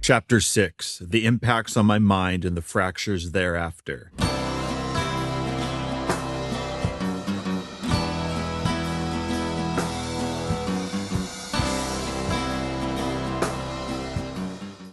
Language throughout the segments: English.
Chapter 6, The Impacts on My Mind and the Fractures Thereafter.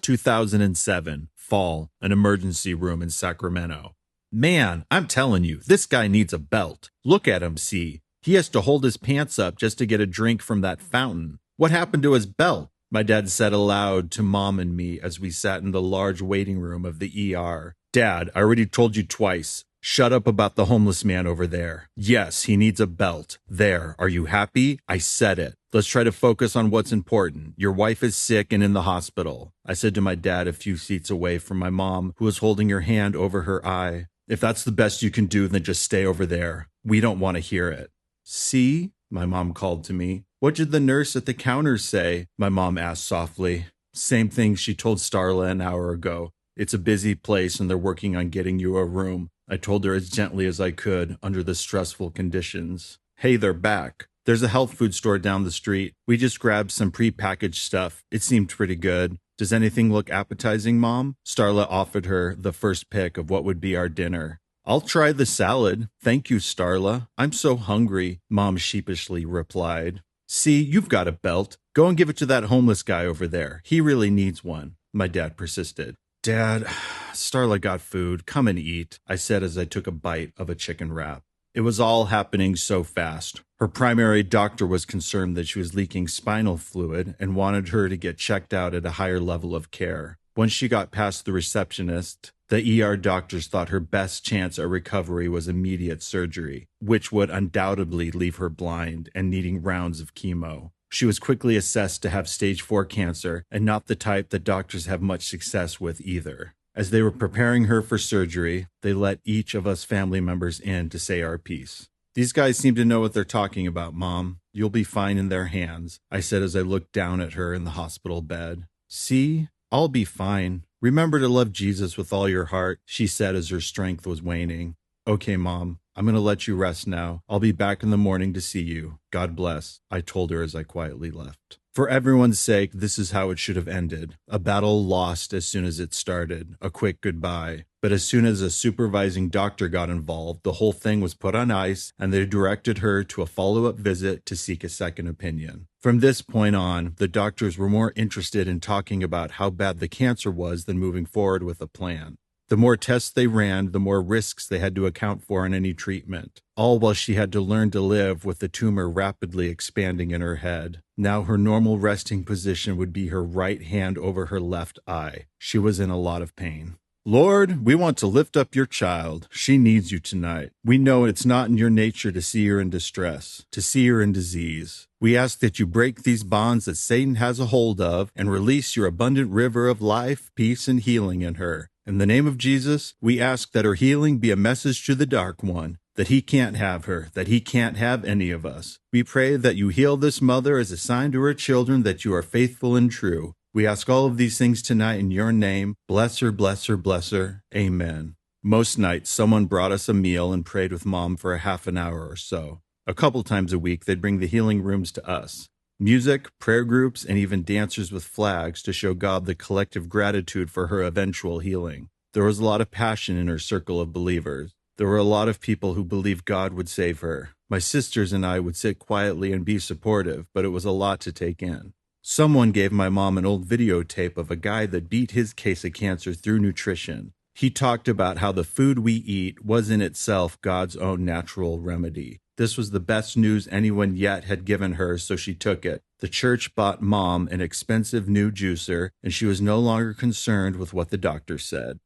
"2007, fall, an emergency room in Sacramento. Man, I'm telling you, this guy needs a belt. Look at him, see. He has to hold his pants up just to get a drink from that fountain. What happened to his belt?" My dad said aloud to Mom and me as we sat in the large waiting room of the ER. "Dad, I already told you twice. Shut up about the homeless man over there. Yes, he needs a belt. There, are you happy? I said it. Let's try to focus on what's important. Your wife is sick and in the hospital," I said to my dad a few seats away from my mom, who was holding her hand over her eye. "If that's the best you can do, then just stay over there. We don't want to hear it." "See?" my mom called to me. "What did the nurse at the counter say?" my mom asked softly. "Same thing she told Starla an hour ago. It's a busy place and they're working on getting you a room," I told her as gently as I could under the stressful conditions. "Hey, they're back. There's a health food store down the street. We just grabbed some prepackaged stuff. It seemed pretty good. Does anything look appetizing, Mom?" Starla offered her the first pick of what would be our dinner. "I'll try the salad. Thank you, Starla. I'm so hungry," Mom sheepishly replied. "See, you've got a belt. Go and give it to that homeless guy over there. He really needs one," my dad persisted. "Dad, Starla got food. Come and eat," I said as I took a bite of a chicken wrap. It was all happening so fast. Her primary doctor was concerned that she was leaking spinal fluid and wanted her to get checked out at a higher level of care. Once she got past the receptionist, the ER doctors thought her best chance at recovery was immediate surgery, which would undoubtedly leave her blind and needing rounds of chemo. She was quickly assessed to have stage 4 cancer, and not the type that doctors have much success with either. As they were preparing her for surgery, they let each of us family members in to say our piece. "These guys seem to know what they're talking about, Mom. You'll be fine in their hands," I said as I looked down at her in the hospital bed. "See? I'll be fine. Remember to love Jesus with all your heart," she said as her strength was waning. "Okay, Mom. I'm going to let you rest now. I'll be back in the morning to see you. God bless," I told her as I quietly left. For everyone's sake, this is how it should have ended. A battle lost as soon as it started, a quick goodbye. But as soon as a supervising doctor got involved, the whole thing was put on ice, and they directed her to a follow-up visit to seek a second opinion. From this point on, the doctors were more interested in talking about how bad the cancer was than moving forward with a plan. The more tests they ran, the more risks they had to account for in any treatment, all while she had to learn to live with the tumor rapidly expanding in her head. Now her normal resting position would be her right hand over her left eye. She was in a lot of pain. "Lord, we want to lift up your child. She needs you tonight. We know it's not in your nature to see her in distress, to see her in disease. We ask that you break these bonds that Satan has a hold of and release your abundant river of life, peace, and healing in her. In the name of Jesus, we ask that her healing be a message to the dark one, that he can't have her, that he can't have any of us. We pray that you heal this mother as a sign to her children that you are faithful and true. We ask all of these things tonight in your name. Bless her, bless her, bless her. Amen." Most nights, someone brought us a meal and prayed with Mom for a half an hour or so. A couple times a week, they'd bring the healing rooms to us. Music, prayer groups, and even dancers with flags to show God the collective gratitude for her eventual healing. There was a lot of passion in her circle of believers. There were a lot of people who believed God would save her. My sisters and I would sit quietly and be supportive, but it was a lot to take in. Someone gave my mom an old videotape of a guy that beat his case of cancer through nutrition. He talked about how the food we eat was in itself God's own natural remedy. This was the best news anyone yet had given her, so she took it. The church bought Mom an expensive new juicer, and she was no longer concerned with what the doctor said.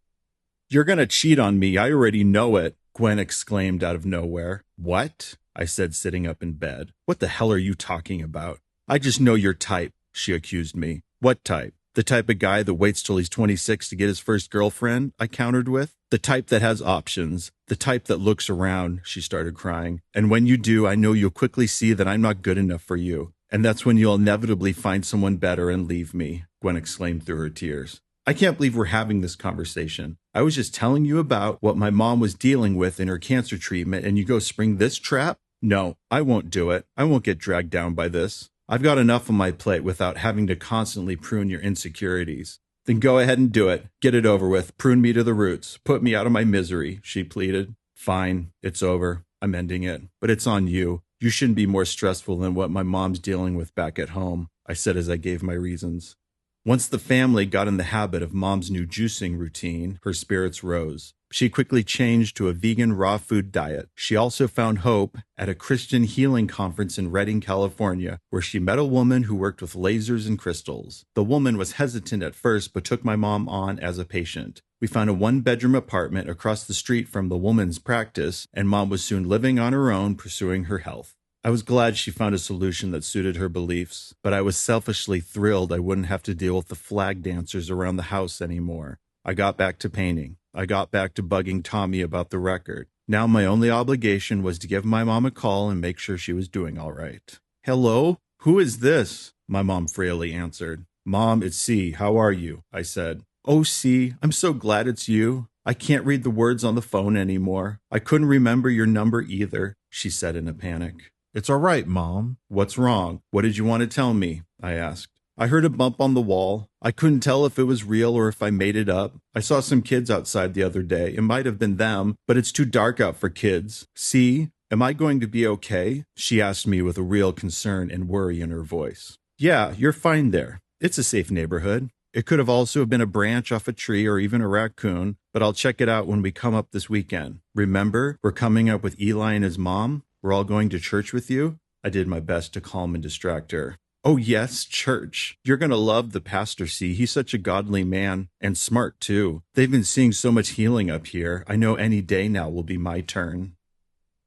"You're going to cheat on me. I already know it," Gwen exclaimed out of nowhere. "What?" I said, sitting up in bed. "What the hell are you talking about?" "I just know your type," she accused me. "What type?" "The type of guy that waits till he's 26 to get his first girlfriend," I countered with. "The type that has options. The type that looks around," she started crying. "And when you do, I know you'll quickly see that I'm not good enough for you. And that's when you'll inevitably find someone better and leave me," Gwen exclaimed through her tears. "I can't believe we're having this conversation. I was just telling you about what my mom was dealing with in her cancer treatment, and you go spring this trap? No, I won't do it. I won't get dragged down by this. I've got enough on my plate without having to constantly prune your insecurities." Then go ahead and do it. Get it over with. Prune me to the roots. Put me out of my misery, she pleaded. Fine, it's over. I'm ending it. But it's on you. You shouldn't be more stressful than what my mom's dealing with back at home, I said as I gave my reasons. Once the family got in the habit of Mom's new juicing routine, her spirits rose. She quickly changed to a vegan raw food diet. She also found hope at a Christian healing conference in Redding, California, where she met a woman who worked with lasers and crystals. The woman was hesitant at first, but took my mom on as a patient. We found a one-bedroom apartment across the street from the woman's practice, and Mom was soon living on her own, pursuing her health. I was glad she found a solution that suited her beliefs, but I was selfishly thrilled I wouldn't have to deal with the flag dancers around the house anymore. I got back to painting. I got back to bugging Tommy about the record. Now my only obligation was to give my mom a call and make sure she was doing all right. Hello? Who is this? My mom frailly answered. Mom, it's C. How are you? I said. Oh, C, I'm so glad it's you. I can't read the words on the phone anymore. I couldn't remember your number either, she said in a panic. It's all right, Mom. What's wrong? What did you want to tell me? I asked. I heard a bump on the wall. I couldn't tell if it was real or if I made it up. I saw some kids outside the other day. It might have been them, but it's too dark out for kids. See, am I going to be okay? She asked me with a real concern and worry in her voice. Yeah, you're fine there. It's a safe neighborhood. It could have also been a branch off a tree or even a raccoon, but I'll check it out when we come up this weekend. Remember, we're coming up with Eli and his mom. We're all going to church with you? I did my best to calm and distract her. Oh yes, church. You're going to love the pastor, see. He's such a godly man and smart too. They've been seeing so much healing up here. I know any day now will be my turn.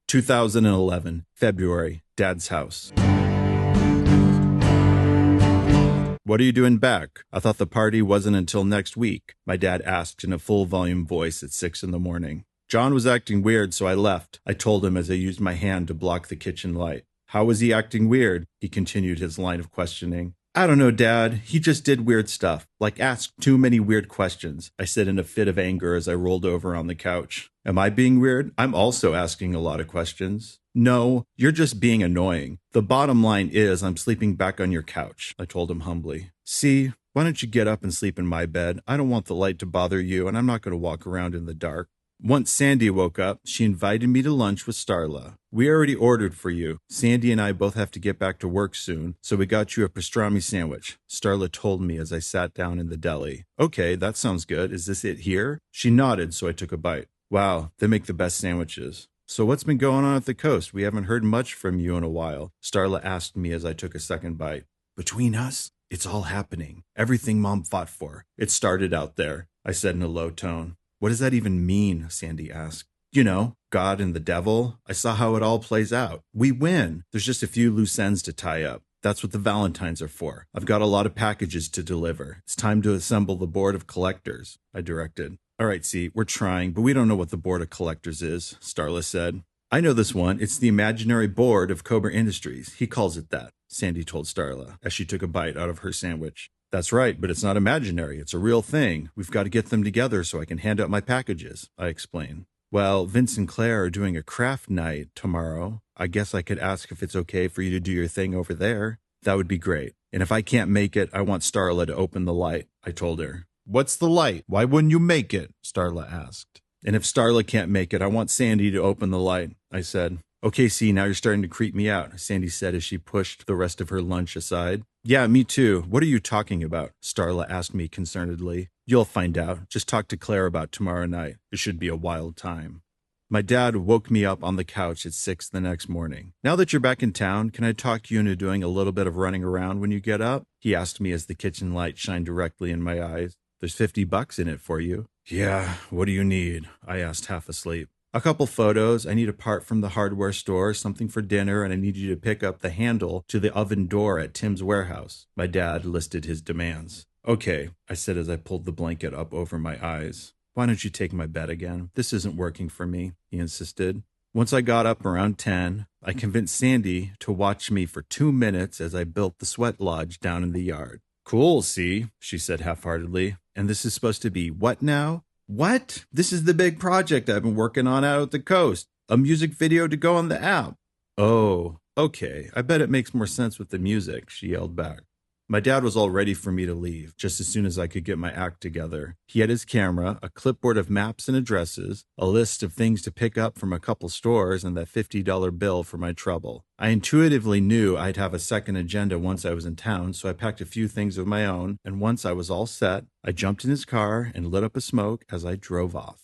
2011, February, Dad's house. What are you doing back? I thought the party wasn't until next week, my dad asked in a full volume voice at 6 a.m. John was acting weird, so I left. I told him as I used my hand to block the kitchen light. How was he acting weird? He continued his line of questioning. I don't know, Dad. He just did weird stuff, like ask too many weird questions, I said in a fit of anger as I rolled over on the couch. Am I being weird? I'm also asking a lot of questions. No, you're just being annoying. The bottom line is I'm sleeping back on your couch, I told him humbly. See, why don't you get up and sleep in my bed? I don't want the light to bother you, and I'm not going to walk around in the dark. Once Sandy woke up, she invited me to lunch with Starla. We already ordered for you. Sandy and I both have to get back to work soon, so we got you a pastrami sandwich, Starla told me as I sat down in the deli. Okay, that sounds good. Is this it here? She nodded, so I took a bite. Wow, they make the best sandwiches. So what's been going on at the coast? We haven't heard much from you in a while, Starla asked me as I took a second bite. Between us, it's all happening. Everything Mom fought for. It started out there, I said in a low tone. What does that even mean? Sandy asked. You know, God and the devil. I saw how it all plays out. We win. There's just a few loose ends to tie up. That's what the Valentines are for. I've got a lot of packages to deliver. It's time to assemble the board of collectors, I directed. All right, see, we're trying, but we don't know what the board of collectors is, Starla said. I know this one. It's the imaginary board of Cobra Industries. He calls it that, Sandy told Starla as she took a bite out of her sandwich. That's right, but it's not imaginary. It's a real thing. We've got to get them together so I can hand out my packages, I explained. Well, Vince and Claire are doing a craft night tomorrow. I guess I could ask if it's okay for you to do your thing over there. That would be great. And if I can't make it, I want Starla to open the light, I told her. What's the light? Why wouldn't you make it? Starla asked. And if Starla can't make it, I want Sandy to open the light, I said. Okay, see, now you're starting to creep me out, Sandy said as she pushed the rest of her lunch aside. Yeah, me too. What are you talking about? Starla asked me concernedly. You'll find out. Just talk to Claire about tomorrow night. It should be a wild time. My dad woke me up on the couch at 6 the next morning. Now that you're back in town, can I talk you into doing a little bit of running around when you get up? He asked me as the kitchen light shined directly in my eyes. There's $50 in it for you. Yeah, what do you need? I asked half asleep. A couple photos. I need a part from the hardware store, something for dinner, and I need you to pick up the handle to the oven door at Tim's warehouse. My dad listed his demands. Okay, I said as I pulled the blanket up over my eyes. Why don't you take my bed again? This isn't working for me, he insisted. Once I got up around 10, I convinced Sandy to watch me for 2 minutes as I built the sweat lodge down in the yard. Cool, see, she said half-heartedly. And this is supposed to be what now? What? This is the big project I've been working on out at the coast. A music video to go on the app. Oh, okay. I bet it makes more sense with the music, she yelled back. My dad was all ready for me to leave, just as soon as I could get my act together. He had his camera, a clipboard of maps and addresses, a list of things to pick up from a couple stores, and that $50 bill for my trouble. I intuitively knew I'd have a second agenda once I was in town, so I packed a few things of my own, and once I was all set, I jumped in his car and lit up a smoke as I drove off.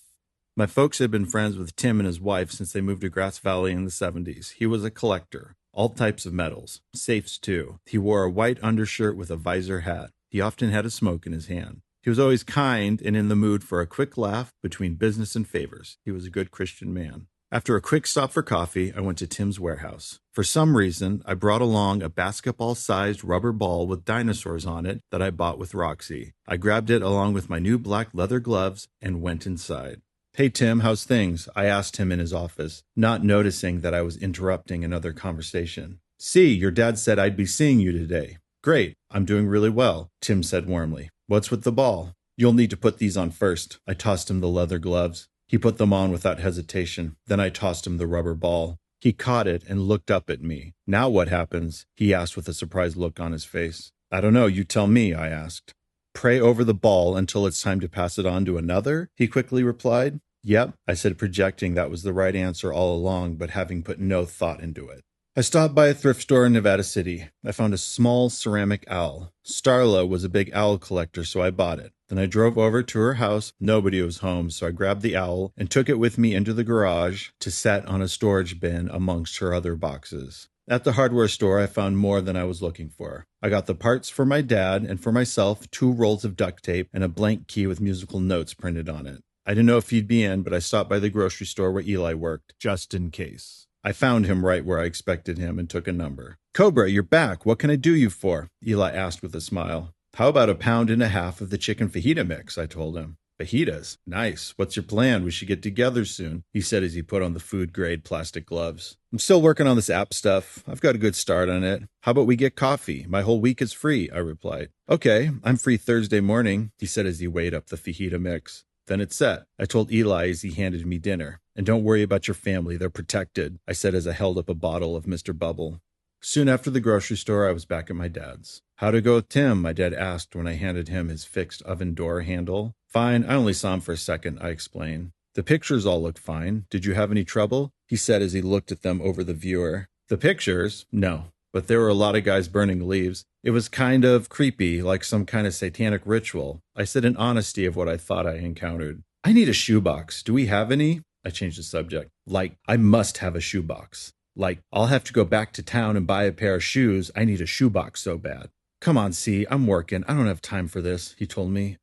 My folks had been friends with Tim and his wife since they moved to Grass Valley in the 70s. He was a collector. All types of metals. Safes, too. He wore a white undershirt with a visor hat. He often had a smoke in his hand. He was always kind and in the mood for a quick laugh between business and favors. He was a good Christian man. After a quick stop for coffee, I went to Tim's warehouse. For some reason, I brought along a basketball-sized rubber ball with dinosaurs on it that I bought with Roxy. I grabbed it along with my new black leather gloves and went inside. "Hey, Tim, how's things?" I asked him in his office, not noticing that I was interrupting another conversation. "See, your dad said I'd be seeing you today." "Great, I'm doing really well," Tim said warmly. "What's with the ball?" "You'll need to put these on first." I tossed him the leather gloves. He put them on without hesitation. Then I tossed him the rubber ball. He caught it and looked up at me. "Now what happens?" he asked with a surprised look on his face. "I don't know, you tell me," I asked. "Pray over the ball until it's time to pass it on to another?" he quickly replied. "Yep," I said, projecting that was the right answer all along, but having put no thought into it. I stopped by a thrift store in Nevada City. I found a small ceramic owl. Starla was a big owl collector, so I bought it. Then I drove over to her house. Nobody was home, so I grabbed the owl and took it with me into the garage to set on a storage bin amongst her other boxes. At the hardware store, I found more than I was looking for. I got the parts for my dad and for myself, 2 rolls of duct tape and a blank key with musical notes printed on it. I didn't know if he'd be in, but I stopped by the grocery store where Eli worked, just in case. I found him right where I expected him and took a number. "Cobra, you're back. What can I do you for?" Eli asked with a smile. "How about a pound and a half of the chicken fajita mix?" I told him. "Fajitas? Nice. What's your plan? We should get together soon," he said as he put on the food-grade plastic gloves. "I'm still working on this app stuff. I've got a good start on it. How about we get coffee? My whole week is free," I replied. "Okay, I'm free Thursday morning," he said as he weighed up the fajita mix. "Then it's set," I told Eli as he handed me dinner. "And don't worry about your family. They're protected," I said as I held up a bottle of Mr. Bubble. Soon after the grocery store, I was back at my dad's. "How'd it go with Tim?" my dad asked when I handed him his fixed oven door handle. "Fine. I only saw him for a second," I explained. "The pictures all look fine. Did you have any trouble?" he said as he looked at them over the viewer. "The pictures? No. But there were a lot of guys burning leaves. It was kind of creepy, like some kind of satanic ritual," I said in honesty of what I thought I encountered. "I need a shoebox. Do we have any?" I changed the subject. Like, I must have a shoebox. Like, I'll have to go back to town and buy a pair of shoes. I need a shoebox so bad. "Come on, C, I'm working. I don't have time for this," he told me.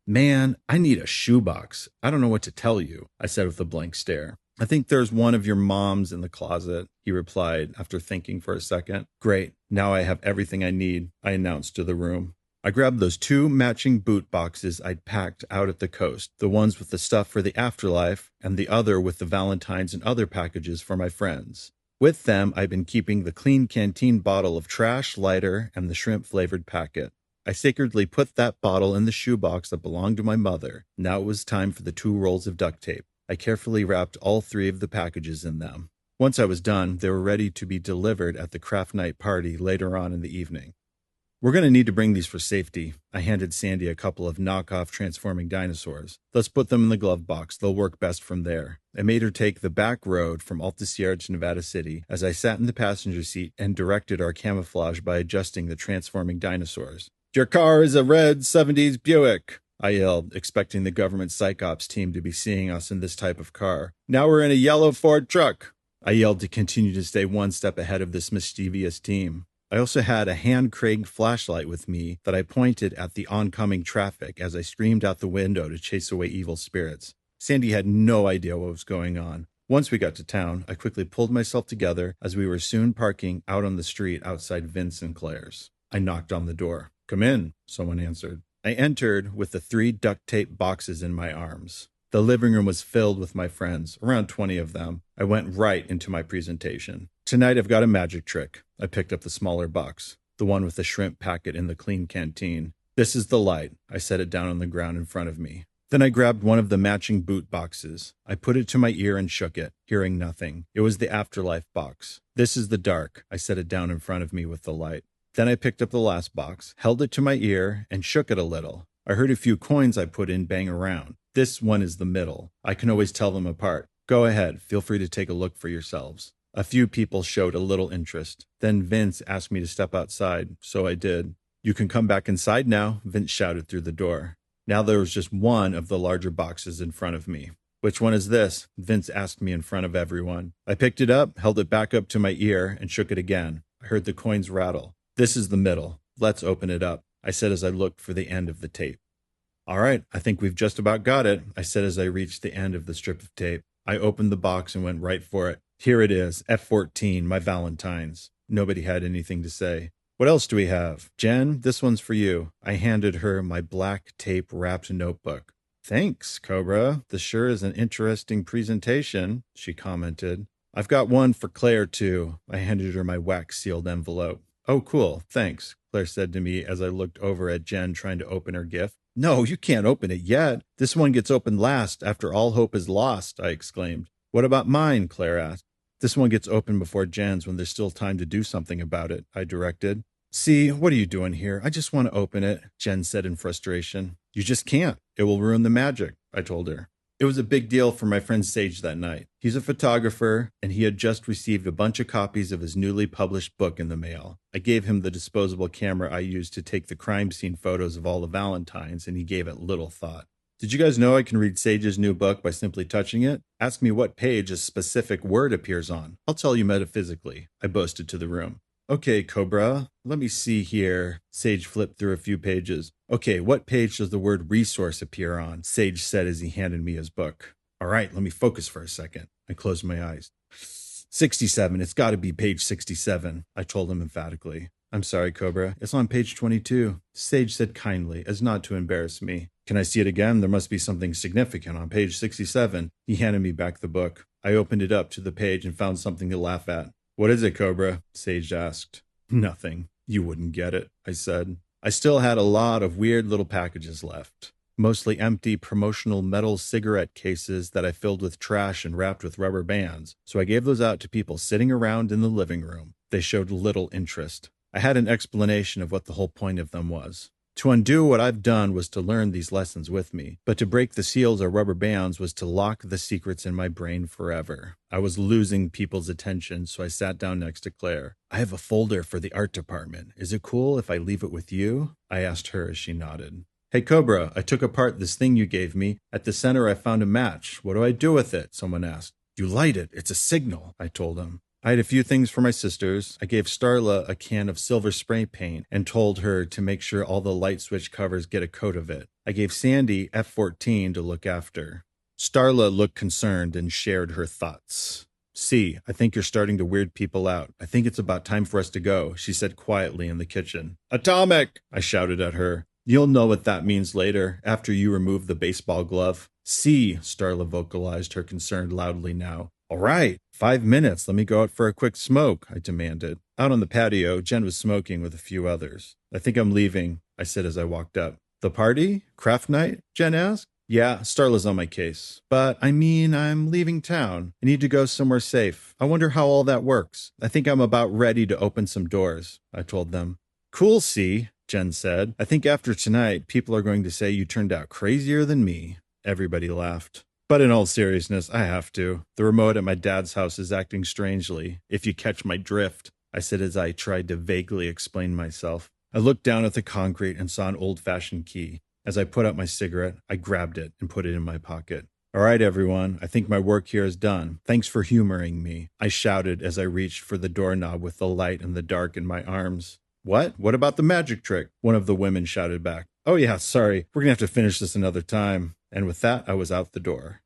"Man, I need a shoebox. I don't know what to tell you," I said with a blank stare. "I think there's one of your mom's in the closet," he replied after thinking for a second. "Great. Now I have everything I need," I announced to the room. I grabbed those 2 matching boot boxes I'd packed out at the coast, the ones with the stuff for the afterlife and the other with the Valentines and other packages for my friends. With them, I'd been keeping the clean canteen bottle of trash lighter and the shrimp-flavored packet. I sacredly put that bottle in the shoebox that belonged to my mother. Now it was time for the 2 rolls of duct tape. I carefully wrapped all 3 of the packages in them. Once I was done, they were ready to be delivered at the craft night party later on in the evening. "We're going to need to bring these for safety." I handed Sandy a couple of knockoff transforming dinosaurs. "Let's put them in the glove box. They'll work best from there." I made her take the back road from Alta Sierra to Nevada City as I sat in the passenger seat and directed our camouflage by adjusting the transforming dinosaurs. "Your car is a red 70s Buick," I yelled, expecting the government psych ops team to be seeing us in this type of car. "Now we're in a yellow Ford truck," I yelled to continue to stay one step ahead of this mischievous team. I also had a hand-cranked flashlight with me that I pointed at the oncoming traffic as I screamed out the window to chase away evil spirits. Sandy had no idea what was going on. Once we got to town, I quickly pulled myself together as we were soon parking out on the street outside Vince and Claire's. I knocked on the door. "Come in," someone answered. I entered with the 3 duct tape boxes in my arms. The living room was filled with my friends, around 20 of them. I went right into my presentation. "Tonight I've got a magic trick." I picked up the smaller box, the one with the shrimp packet in the clean canteen. "This is the light." I set it down on the ground in front of me. Then I grabbed one of the matching boot boxes. I put it to my ear and shook it, hearing nothing. It was the afterlife box. "This is the dark." I set it down in front of me with the light. Then I picked up the last box, held it to my ear, and shook it a little. I heard a few coins I put in bang around. This one is the middle. I can always tell them apart. Go ahead, feel free to take a look for yourselves. A few people showed a little interest. Then Vince asked me to step outside, so I did. You can come back inside now, Vince shouted through the door. Now there was just one of the larger boxes in front of me. Which one is this? Vince asked me in front of everyone. I picked it up, held it back up to my ear, and shook it again. I heard the coins rattle. This is the middle. Let's open it up, I said as I looked for the end of the tape. All right, I think we've just about got it, I said as I reached the end of the strip of tape. I opened the box and went right for it. Here it is, F-14, my Valentine's. Nobody had anything to say. What else do we have? Jen, this one's for you. I handed her my black tape-wrapped notebook. Thanks, Cobra. This sure is an interesting presentation, she commented. I've got one for Claire, too. I handed her my wax-sealed envelope. Oh, cool, thanks, Claire said to me as I looked over at Jen trying to open her gift. No, you can't open it yet. This one gets opened last after all hope is lost, I exclaimed. What about mine? Claire asked. This one gets opened before Jen's when there's still time to do something about it, I directed. See, what are you doing here? I just want to open it, Jen said in frustration. You just can't. It will ruin the magic, I told her. It was a big deal for my friend Sage that night. He's a photographer, and he had just received a bunch of copies of his newly published book in the mail. I gave him the disposable camera I used to take the crime scene photos of all the Valentines, and he gave it little thought. Did you guys know I can read Sage's new book by simply touching it? Ask me what page a specific word appears on. I'll tell you metaphysically, I boasted to the room. Okay, Cobra, let me see here. Sage flipped through a few pages. Okay, what page does the word resource appear on? Sage said as he handed me his book. All right, let me focus for a second. I closed my eyes. 67, it's got to be page 67, I told him emphatically. I'm sorry, Cobra, it's on page 22, Sage said kindly, as not to embarrass me. Can I see it again? There must be something significant on page 67. He handed me back the book. I opened it up to the page and found something to laugh at. What is it, Cobra? Sage asked. Nothing. You wouldn't get it, I said. I still had a lot of weird little packages left. Mostly empty promotional metal cigarette cases that I filled with trash and wrapped with rubber bands, so I gave those out to people sitting around in the living room. They showed little interest. I had an explanation of what the whole point of them was. To undo what I've done was to learn these lessons with me, but to break the seals or rubber bands was to lock the secrets in my brain forever. I was losing people's attention, so I sat down next to Claire. I have a folder for the art department. Is it cool if I leave it with you? I asked her as she nodded. Hey, Cobra, I took apart this thing you gave me. At the center I found a match. What do I do with it? Someone asked. You light it. It's a signal, I told him. I had a few things for my sisters. I gave Starla a can of silver spray paint and told her to make sure all the light switch covers get a coat of it. I gave Sandy F-14 to look after. Starla looked concerned and shared her thoughts. See, I think you're starting to weird people out. I think it's about time for us to go, she said quietly in the kitchen. Atomic! I shouted at her. You'll know what that means later, after you remove the baseball glove. See, Starla vocalized her concern loudly now. All right, 5 minutes. Let me go out for a quick smoke, I demanded. Out on the patio, Jen was smoking with a few others. I think I'm leaving, I said as I walked up. The party? Craft night? Jen asked. Yeah, Starla's on my case. But, I'm leaving town. I need to go somewhere safe. I wonder how all that works. I think I'm about ready to open some doors, I told them. Cool, C, Jen said. I think after tonight, people are going to say you turned out crazier than me. Everybody laughed. But in all seriousness, I have to. The remote at my dad's house is acting strangely, if you catch my drift, I said as I tried to vaguely explain myself. I looked down at the concrete and saw an old-fashioned key. As I put out my cigarette, I grabbed it and put it in my pocket. All right, everyone, I think my work here is done. Thanks for humoring me, I shouted as I reached for the doorknob with the light and the dark in my arms. What? What about the magic trick? One of the women shouted back. Oh yeah, sorry. We're gonna have to finish this another time. And with that, I was out the door.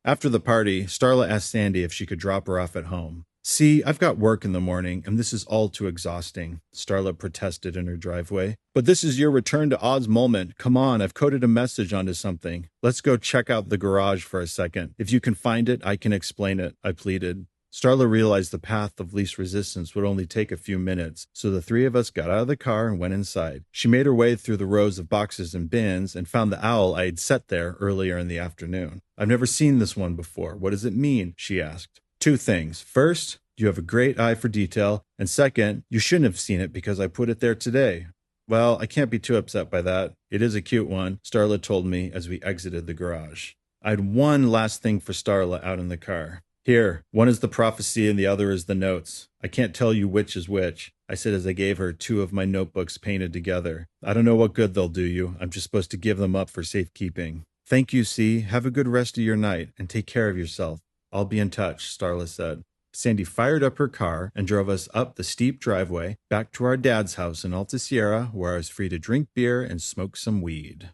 After the party, Starla asked Sandy if she could drop her off at home. See, I've got work in the morning, and this is all too exhausting, Starla protested in her driveway. But this is your return to Oz moment. Come on, I've coded a message onto something. Let's go check out the garage for a second. If you can find it, I can explain it, I pleaded. Starla realized the path of least resistance would only take a few minutes, so the three of us got out of the car and went inside. She made her way through the rows of boxes and bins and found the owl I had set there earlier in the afternoon. I've never seen this one before. What does it mean? She asked. 2 things. First, You have a great eye for detail, and second, you shouldn't have seen it because I put it there today. Well, I can't be too upset by that. It is a cute one, Starla told me as we exited the garage. I had one last thing for Starla out in the car. Here, one is the prophecy and the other is the notes. I can't tell you which is which, I said as I gave her two of my notebooks painted together. I don't know what good they'll do you. I'm just supposed to give them up for safekeeping. Thank you, C. Have a good rest of your night and take care of yourself. I'll be in touch, Starla said. Sandy fired up her car and drove us up the steep driveway back to our dad's house in Alta Sierra, where I was free to drink beer and smoke some weed.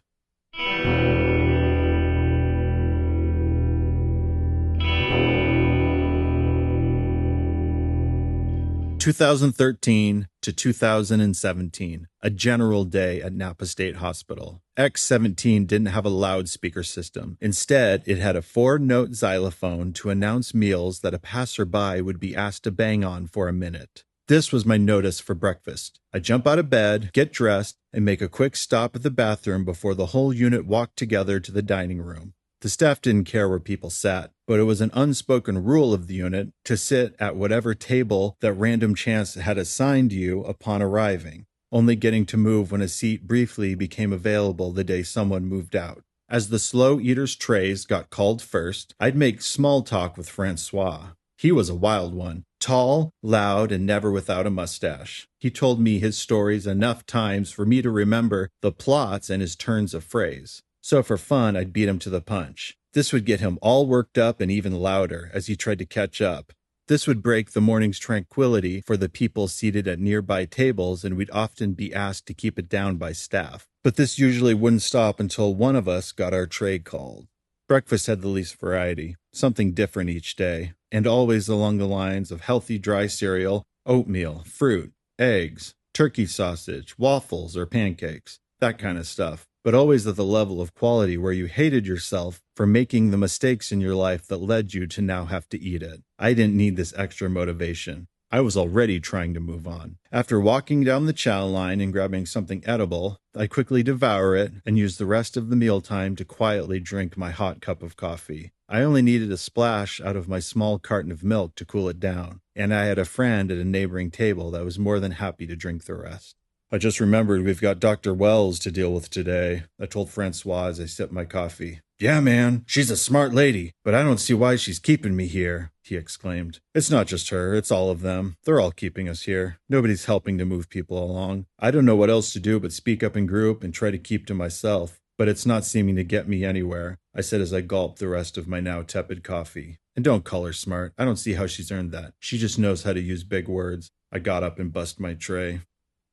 2013 to 2017, a general day at Napa State Hospital. X-17 didn't have a loudspeaker system. Instead, it had a 4-note xylophone to announce meals that a passerby would be asked to bang on for a minute. This was my notice for breakfast. I jump out of bed, get dressed, and make a quick stop at the bathroom before the whole unit walked together to the dining room. The staff didn't care where people sat, but it was an unspoken rule of the unit to sit at whatever table that random chance had assigned you upon arriving, only getting to move when a seat briefly became available the day someone moved out. As the slow eaters' trays got called first, I'd make small talk with Francois. He was a wild one, tall, loud, and never without a mustache. He told me his stories enough times for me to remember the plots and his turns of phrase. So for fun, I'd beat him to the punch. This would get him all worked up and even louder as he tried to catch up. This would break the morning's tranquility for the people seated at nearby tables, and we'd often be asked to keep it down by staff. But this usually wouldn't stop until one of us got our tray called. Breakfast had the least variety, something different each day, and always along the lines of healthy dry cereal, oatmeal, fruit, eggs, turkey sausage, waffles, or pancakes, that kind of stuff. But always at the level of quality where you hated yourself for making the mistakes in your life that led you to now have to eat it. I didn't need this extra motivation. I was already trying to move on. After walking down the chow line and grabbing something edible, I quickly devour it and use the rest of the mealtime to quietly drink my hot cup of coffee. I only needed a splash out of my small carton of milk to cool it down, and I had a friend at a neighboring table that was more than happy to drink the rest. I just remembered we've got Dr. Wells to deal with today, I told Francois as I sipped my coffee. Yeah, man, she's a smart lady, but I don't see why she's keeping me here, he exclaimed. It's not just her, it's all of them. They're all keeping us here. Nobody's helping to move people along. I don't know what else to do but speak up in group and try to keep to myself, but it's not seeming to get me anywhere, I said as I gulped the rest of my now tepid coffee. And don't call her smart. I don't see how she's earned that. She just knows how to use big words. I got up and bust my tray.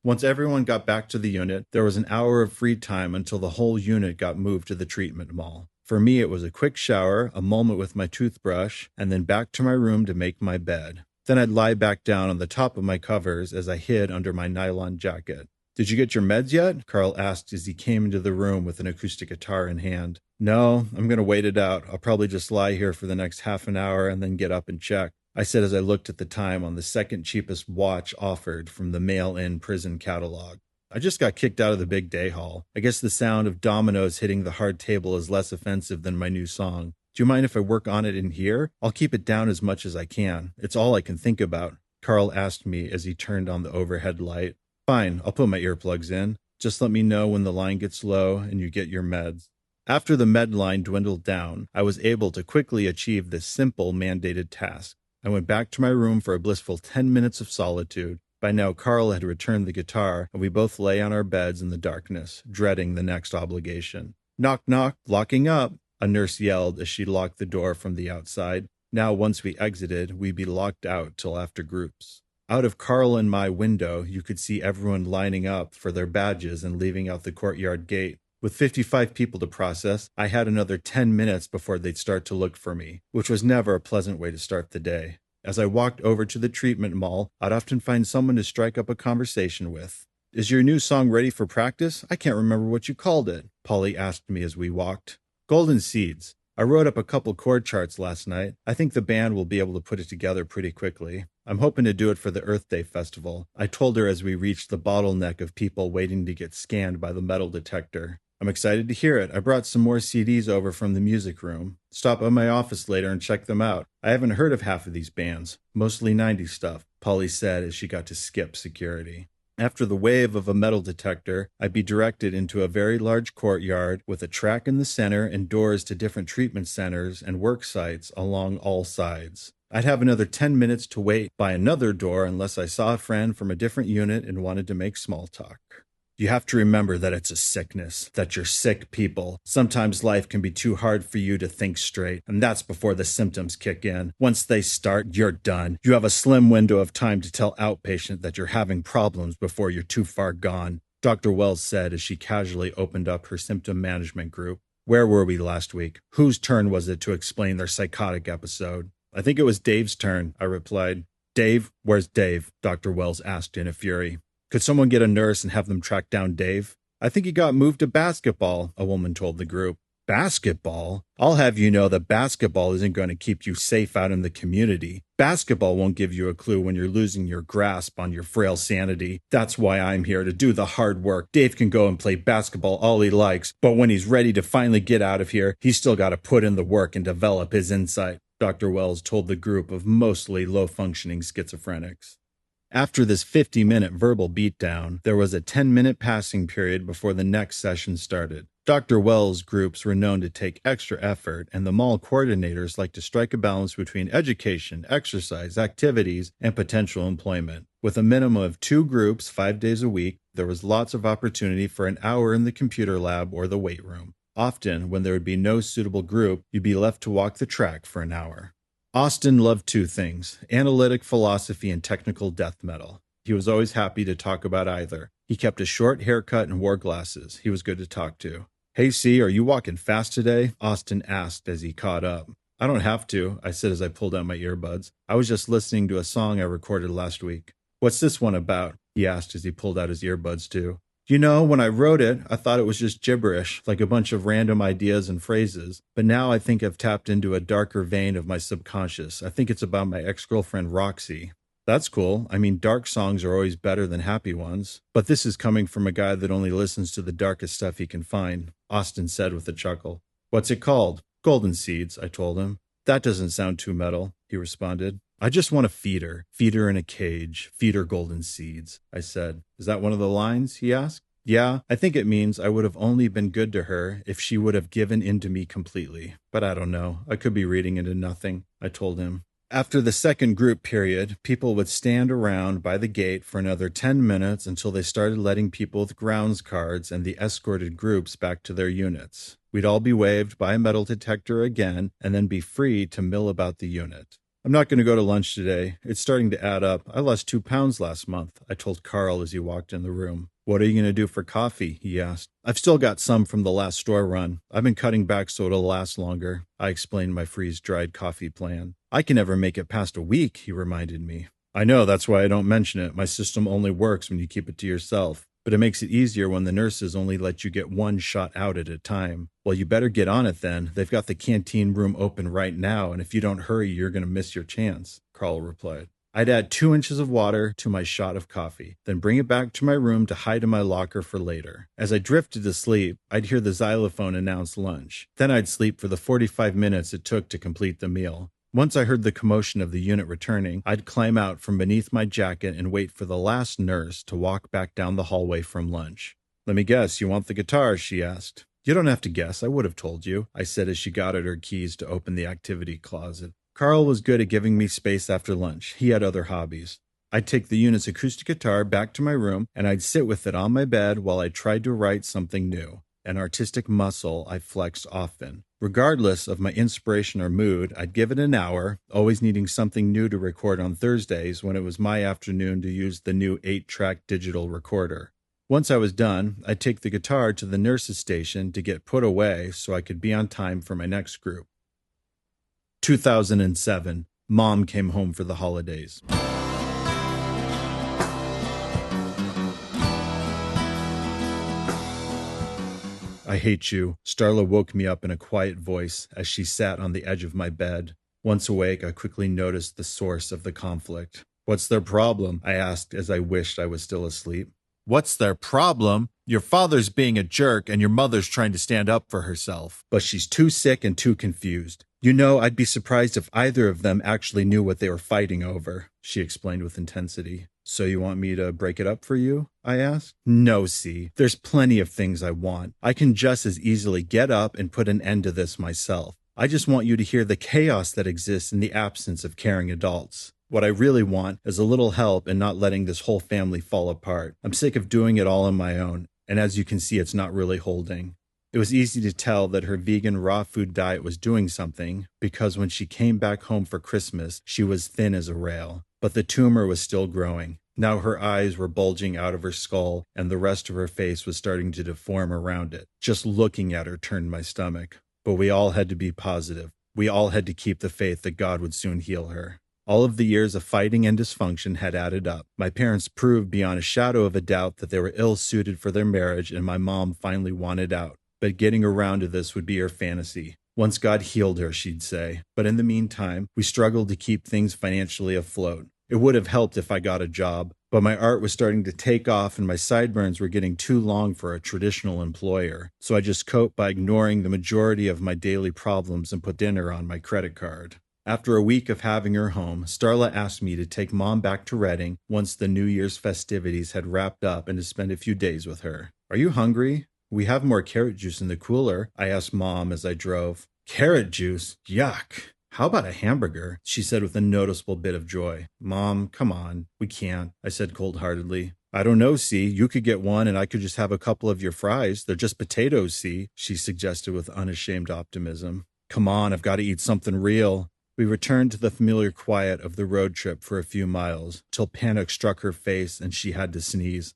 Once everyone got back to the unit, there was an hour of free time until the whole unit got moved to the treatment mall. For me, it was a quick shower, a moment with my toothbrush, and then back to my room to make my bed. Then I'd lie back down on the top of my covers as I hid under my nylon jacket. Did you get your meds yet? Carl asked as he came into the room with an acoustic guitar in hand. No, I'm going to wait it out. I'll probably just lie here for the next half an hour and then get up and check, I said as I looked at the time on the second cheapest watch offered from the mail-in prison catalog. I just got kicked out of the big day hall. I guess the sound of dominoes hitting the hard table is less offensive than my new song. Do you mind if I work on it in here? I'll keep it down as much as I can. It's all I can think about, Carl asked me as he turned on the overhead light. Fine, I'll put my earplugs in. Just let me know when the line gets low and you get your meds. After the med line dwindled down, I was able to quickly achieve this simple mandated task. I went back to my room for a blissful 10 minutes of solitude. By now, Carl had returned the guitar, and we both lay on our beds in the darkness, dreading the next obligation. Knock, knock, locking up, a nurse yelled as she locked the door from the outside. Now, once we exited, we'd be locked out till after groups. Out of Carl and my window, you could see everyone lining up for their badges and leaving out the courtyard gate. With 55 people to process, I had another 10 minutes before they'd start to look for me, which was never a pleasant way to start the day. As I walked over to the treatment mall, I'd often find someone to strike up a conversation with. Is your new song ready for practice? I can't remember what you called it, Polly asked me as we walked. Golden Seeds. I wrote up a couple chord charts last night. I think the band will be able to put it together pretty quickly. I'm hoping to do it for the Earth Day Festival, I told her as we reached the bottleneck of people waiting to get scanned by the metal detector. I'm excited to hear it. I brought some more CDs over from the music room. Stop by my office later and check them out. I haven't heard of half of these bands, mostly 90s stuff, Polly said as she got to skip security. After the wave of a metal detector, I'd be directed into a very large courtyard with a track in the center and doors to different treatment centers and work sites along all sides. I'd have another 10 minutes to wait by another door unless I saw a friend from a different unit and wanted to make small talk. You have to remember that it's a sickness, that you're sick people. Sometimes life can be too hard for you to think straight, and that's before the symptoms kick in. Once they start, you're done. You have a slim window of time to tell outpatient that you're having problems before you're too far gone, Dr. Wells said as she casually opened up her symptom management group. Where were we last week? Whose turn was it to explain their psychotic episode? I think it was Dave's turn, I replied. Dave? Where's Dave? Dr. Wells asked in a fury. Could someone get a nurse and have them track down Dave? I think he got moved to basketball, a woman told the group. Basketball? I'll have you know that basketball isn't going to keep you safe out in the community. Basketball won't give you a clue when you're losing your grasp on your frail sanity. That's why I'm here, to do the hard work. Dave can go and play basketball all he likes, but when he's ready to finally get out of here, he's still got to put in the work and develop his insight, Dr. Wells told the group of mostly low-functioning schizophrenics. After this 50-minute verbal beatdown, there was a 10-minute passing period before the next session started. Dr. Wells' groups were known to take extra effort, and the mall coordinators like to strike a balance between education, exercise, activities, and potential employment. With a minimum of 2 groups 5 days a week, there was lots of opportunity for an hour in the computer lab or the weight room. Often, when there would be no suitable group, you'd be left to walk the track for an hour. Austin loved 2 things, analytic philosophy and technical death metal. He was always happy to talk about either. He kept a short haircut and wore glasses. He was good to talk to. Hey, C, are you walking fast today? Austin asked as he caught up. I don't have to, I said as I pulled out my earbuds. I was just listening to a song I recorded last week. What's this one about? He asked as he pulled out his earbuds too. You know, when I wrote it, I thought it was just gibberish, like a bunch of random ideas and phrases. But now I think I've tapped into a darker vein of my subconscious. I think it's about my ex-girlfriend, Roxy. That's cool. I mean, dark songs are always better than happy ones. But this is coming from a guy that only listens to the darkest stuff he can find, Austin said with a chuckle. What's it called? Golden Seeds, I told him. That doesn't sound too metal, he responded. I just want to feed her in a cage, feed her golden seeds, I said. Is that one of the lines? He asked. Yeah, I think it means I would have only been good to her if she would have given in to me completely. But I don't know. I could be reading into nothing, I told him. After the second group period, people would stand around by the gate for another 10 minutes until they started letting people with grounds cards and the escorted groups back to their units. We'd all be waved by a metal detector again and then be free to mill about the unit. I'm not going to go to lunch today. It's starting to add up. I lost 2 pounds last month, I told Carl as he walked in the room. What are you going to do for coffee? He asked. I've still got some from the last store run. I've been cutting back so it'll last longer. I explained my freeze-dried coffee plan. I can never make it past a week, he reminded me. I know, that's why I don't mention it. My system only works when you keep it to yourself. But it makes it easier when the nurses only let you get 1 shot out at a time. Well, you better get on it then. They've got the canteen room open right now, and if you don't hurry, you're going to miss your chance, Carl replied. I'd add 2 inches of water to my shot of coffee, then bring it back to my room to hide in my locker for later. As I drifted to sleep, I'd hear the xylophone announce lunch. Then I'd sleep for the 45 minutes it took to complete the meal. Once I heard the commotion of the unit returning, I'd climb out from beneath my jacket and wait for the last nurse to walk back down the hallway from lunch. Let me guess, you want the guitar? She asked. You don't have to guess, I would have told you, I said as she got at her keys to open the activity closet. Carl was good at giving me space after lunch. He had other hobbies. I'd take the unit's acoustic guitar back to my room, and I'd sit with it on my bed while I tried to write something new, an artistic muscle I flexed often. Regardless of my inspiration or mood, I'd give it an hour, always needing something new to record on Thursdays when it was my afternoon to use the new 8-track digital recorder. Once I was done, I'd take the guitar to the nurse's station to get put away so I could be on time for my next group. 2007. Mom came home for the holidays. I hate you. Starla woke me up in a quiet voice as she sat on the edge of my bed. Once awake, I quickly noticed the source of the conflict. What's their problem? I asked as I wished I was still asleep. What's their problem? Your father's being a jerk and your mother's trying to stand up for herself, but she's too sick and too confused. You know, I'd be surprised if either of them actually knew what they were fighting over, she explained with intensity. So you want me to break it up for you? I asked. No, C. There's plenty of things I want. I can just as easily get up and put an end to this myself. I just want you to hear the chaos that exists in the absence of caring adults. What I really want is a little help in not letting this whole family fall apart. I'm sick of doing it all on my own, and as you can see, it's not really holding. It was easy to tell that her vegan raw food diet was doing something, because when she came back home for Christmas, she was thin as a rail. But the tumor was still growing. Now her eyes were bulging out of her skull, and the rest of her face was starting to deform around it. Just looking at her turned my stomach. But we all had to be positive. We all had to keep the faith that God would soon heal her. All of the years of fighting and dysfunction had added up. My parents proved beyond a shadow of a doubt that they were ill-suited for their marriage, and my mom finally wanted out. But getting around to this would be her fantasy. Once God healed her, she'd say. But in the meantime, we struggled to keep things financially afloat. It would have helped if I got a job, but my art was starting to take off and my sideburns were getting too long for a traditional employer. So I just coped by ignoring the majority of my daily problems and put dinner on my credit card. After a week of having her home, Starla asked me to take Mom back to Reading once the New Year's festivities had wrapped up and to spend a few days with her. Are you hungry? We have more carrot juice in the cooler, I asked Mom as I drove. Carrot juice? Yuck. How about a hamburger? She said with a noticeable bit of joy. Mom, come on. We can't, I said cold-heartedly. I don't know, C. You could get one and I could just have a couple of your fries. They're just potatoes, C, she suggested with unashamed optimism. Come on, I've got to eat something real. We returned to the familiar quiet of the road trip for a few miles, till panic struck her face and she had to sneeze.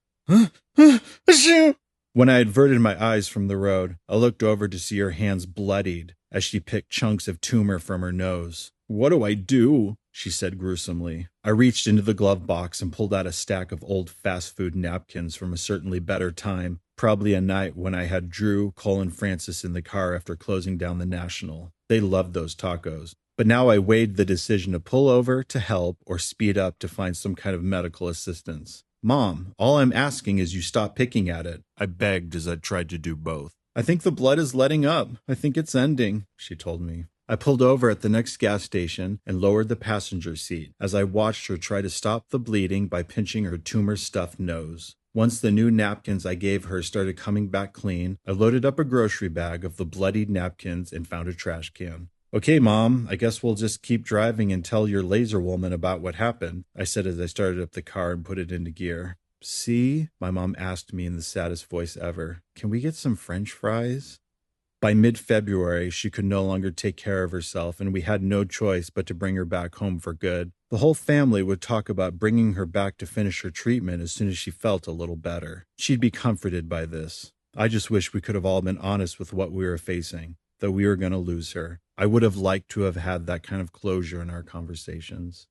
When I averted my eyes from the road, I looked over to see her hands bloodied as she picked chunks of tumor from her nose. What do I do? She said gruesomely. I reached into the glove box and pulled out a stack of old fast food napkins from a certainly better time, probably a night when I had Drew, Cole, and Francis in the car after closing down the National. They loved those tacos. But now I weighed the decision to pull over to help or speed up to find some kind of medical assistance. Mom, all I'm asking is you stop picking at it, I begged as I tried to do both. I think the blood is letting up. I think it's ending, she told me. I pulled over at the next gas station and lowered the passenger seat as I watched her try to stop the bleeding by pinching her tumor-stuffed nose. Once the new napkins I gave her started coming back clean, I loaded up a grocery bag of the bloodied napkins and found a trash can. Okay, Mom, I guess we'll just keep driving and tell your laser woman about what happened, I said as I started up the car and put it into gear. See? My mom asked me in the saddest voice ever. Can we get some French fries? By mid-February, she could no longer take care of herself, and we had no choice but to bring her back home for good. The whole family would talk about bringing her back to finish her treatment as soon as she felt a little better. She'd be comforted by this. I just wish we could have all been honest with what we were facing, that we were going to lose her. I would have liked to have had that kind of closure in our conversations.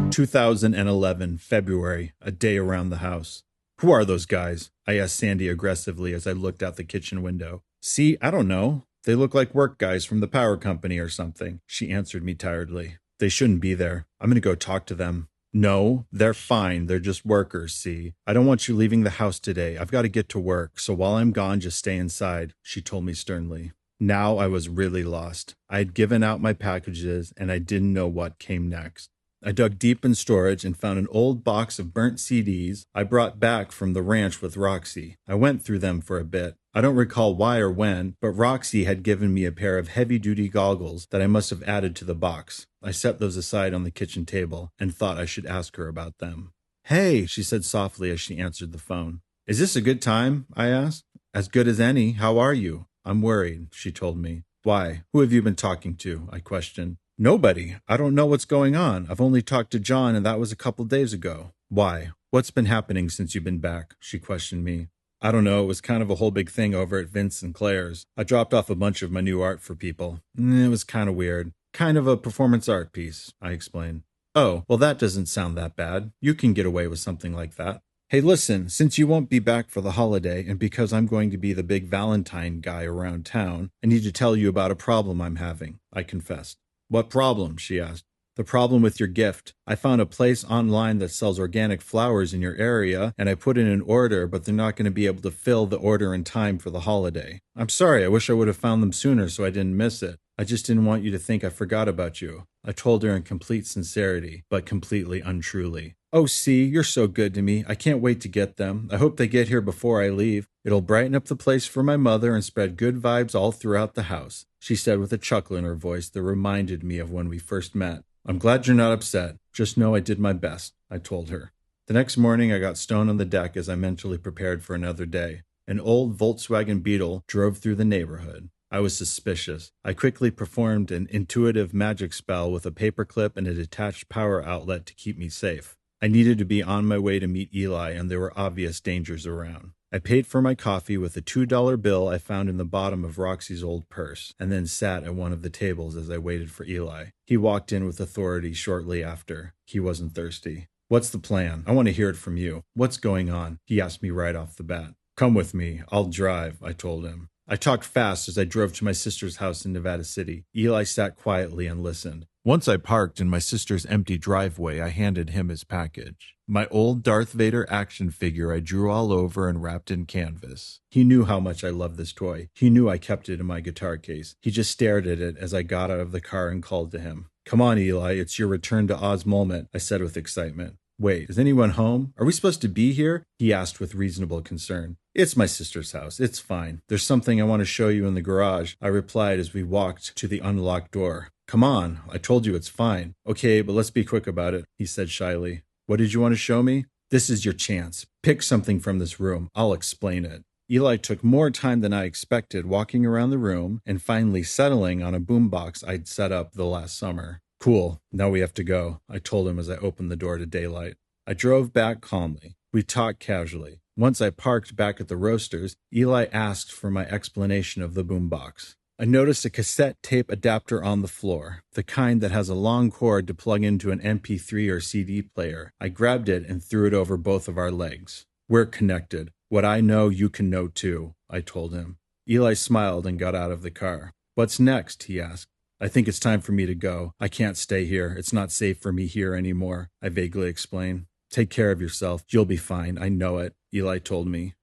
2011, February, a day around the house. Who are those guys? I asked Sandy aggressively as I looked out the kitchen window. See, I don't know. They look like work guys from the power company or something, she answered me tiredly. They shouldn't be there. I'm going to go talk to them. No, they're fine. They're just workers, see. I don't want you leaving the house today. I've got to get to work, so while I'm gone, just stay inside, she told me sternly. Now I was really lost. I had given out my packages, and I didn't know what came next. I dug deep in storage and found an old box of burnt CDs I brought back from the ranch with Roxy. I went through them for a bit. I don't recall why or when, but Roxy had given me a pair of heavy-duty goggles that I must have added to the box. I set those aside on the kitchen table and thought I should ask her about them. Hey, she said softly as she answered the phone. Is this a good time? I asked. As good as any. How are you? I'm worried, she told me. Why? Who have you been talking to? I questioned. Nobody. I don't know what's going on. I've only talked to John, and that was a couple days ago. Why? What's been happening since you've been back? She questioned me. I don't know. It was kind of a whole big thing over at Vince and Claire's. I dropped off a bunch of my new art for people. It was kind of weird. Kind of a performance art piece, I explained. Oh, well, that doesn't sound that bad. You can get away with something like that. Hey, listen, since you won't be back for the holiday, and because I'm going to be the big Valentine guy around town, I need to tell you about a problem I'm having, I confessed. What problem? She asked. The problem with your gift. I found a place online that sells organic flowers in your area, and I put in an order, but they're not going to be able to fill the order in time for the holiday. I'm sorry, I wish I would have found them sooner so I didn't miss it. I just didn't want you to think I forgot about you. I told her in complete sincerity, but completely untruly. Oh, see, you're so good to me. I can't wait to get them. I hope they get here before I leave. It'll brighten up the place for my mother and spread good vibes all throughout the house, she said with a chuckle in her voice that reminded me of when we first met. I'm glad you're not upset. Just know I did my best, I told her. The next morning, I got stoned on the deck as I mentally prepared for another day. An old Volkswagen Beetle drove through the neighborhood. I was suspicious. I quickly performed an intuitive magic spell with a paperclip and a detached power outlet to keep me safe. I needed to be on my way to meet Eli, and there were obvious dangers around. I paid for my coffee with a $2 bill I found in the bottom of Roxy's old purse, and then sat at one of the tables as I waited for Eli. He walked in with authority shortly after. He wasn't thirsty. What's the plan? I want to hear it from you. What's going on? He asked me right off the bat. Come with me. I'll drive, I told him. I talked fast as I drove to my sister's house in Nevada City. Eli sat quietly and listened. Once I parked in my sister's empty driveway, I handed him his package. My old Darth Vader action figure I drew all over and wrapped in canvas. He knew how much I loved this toy. He knew I kept it in my guitar case. He just stared at it as I got out of the car and called to him. Come on, Eli, it's your return to Oz moment, I said with excitement. Wait, is anyone home? Are we supposed to be here? He asked with reasonable concern. It's my sister's house. It's fine. There's something I want to show you in the garage, I replied as we walked to the unlocked door. Come on, I told you it's fine. Okay, but let's be quick about it, he said shyly. What did you want to show me? This is your chance. Pick something from this room. I'll explain it. Eli took more time than I expected walking around the room and finally settling on a boombox I'd set up the last summer. Cool, now we have to go, I told him as I opened the door to daylight. I drove back calmly. We talked casually. Once I parked back at the Roasters, Eli asked for my explanation of the boombox. I noticed a cassette tape adapter on the floor, the kind that has a long cord to plug into an MP3 or CD player. I grabbed it and threw it over both of our legs. We're connected. What I know, you can know too, I told him. Eli smiled and got out of the car. What's next? He asked. I think it's time for me to go. I can't stay here. It's not safe for me here anymore, I vaguely explained. Take care of yourself. You'll be fine. I know it, Eli told me.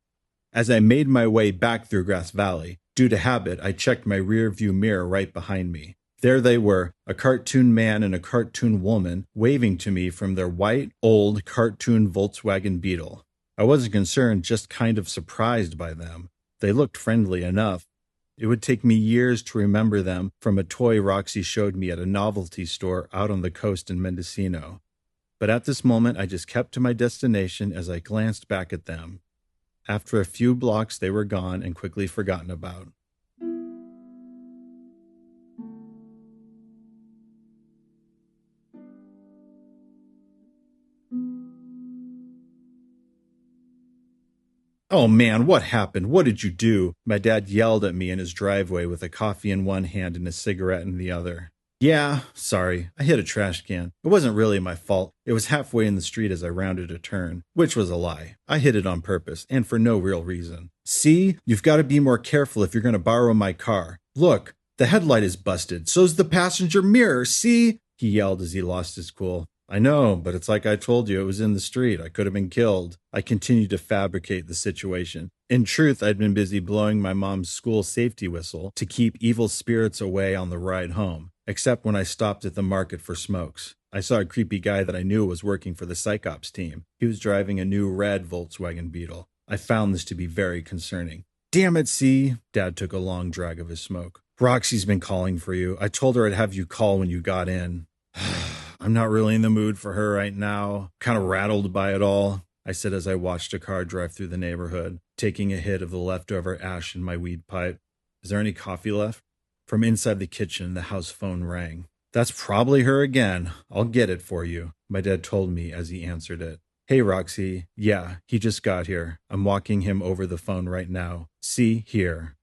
As I made my way back through Grass Valley, due to habit, I checked my rear-view mirror right behind me. There they were, a cartoon man and a cartoon woman, waving to me from their white, old, cartoon Volkswagen Beetle. I wasn't concerned, just kind of surprised by them. They looked friendly enough. It would take me years to remember them from a toy Roxy showed me at a novelty store out on the coast in Mendocino. But at this moment, I just kept to my destination as I glanced back at them. After a few blocks, they were gone and quickly forgotten about. Oh man, what happened? What did you do? My dad yelled at me in his driveway with a coffee in one hand and a cigarette in the other. Yeah, sorry, I hit a trash can. It wasn't really my fault. It was halfway in the street as I rounded a turn, which was a lie. I hit it on purpose, and for no real reason. See, you've got to be more careful if you're going to borrow my car. Look, the headlight is busted, so's the passenger mirror, see? He yelled as he lost his cool. I know, but it's like I told you, it was in the street. I could have been killed. I continued to fabricate the situation. In truth, I'd been busy blowing my mom's school safety whistle to keep evil spirits away on the ride home, except when I stopped at the market for smokes. I saw a creepy guy that I knew was working for the Psych Ops team. He was driving a new red Volkswagen Beetle. I found this to be very concerning. Damn it, C. Dad took a long drag of his smoke. Roxy's been calling for you. I told her I'd have you call when you got in. I'm not really in the mood for her right now. Kind of rattled by it all, I said as I watched a car drive through the neighborhood, taking a hit of the leftover ash in my weed pipe. Is there any coffee left? From inside the kitchen, the house phone rang. That's probably her again. I'll get it for you, my dad told me as he answered it. Hey, Roxy. Yeah, he just got here. I'm walking him over the phone right now. See, here.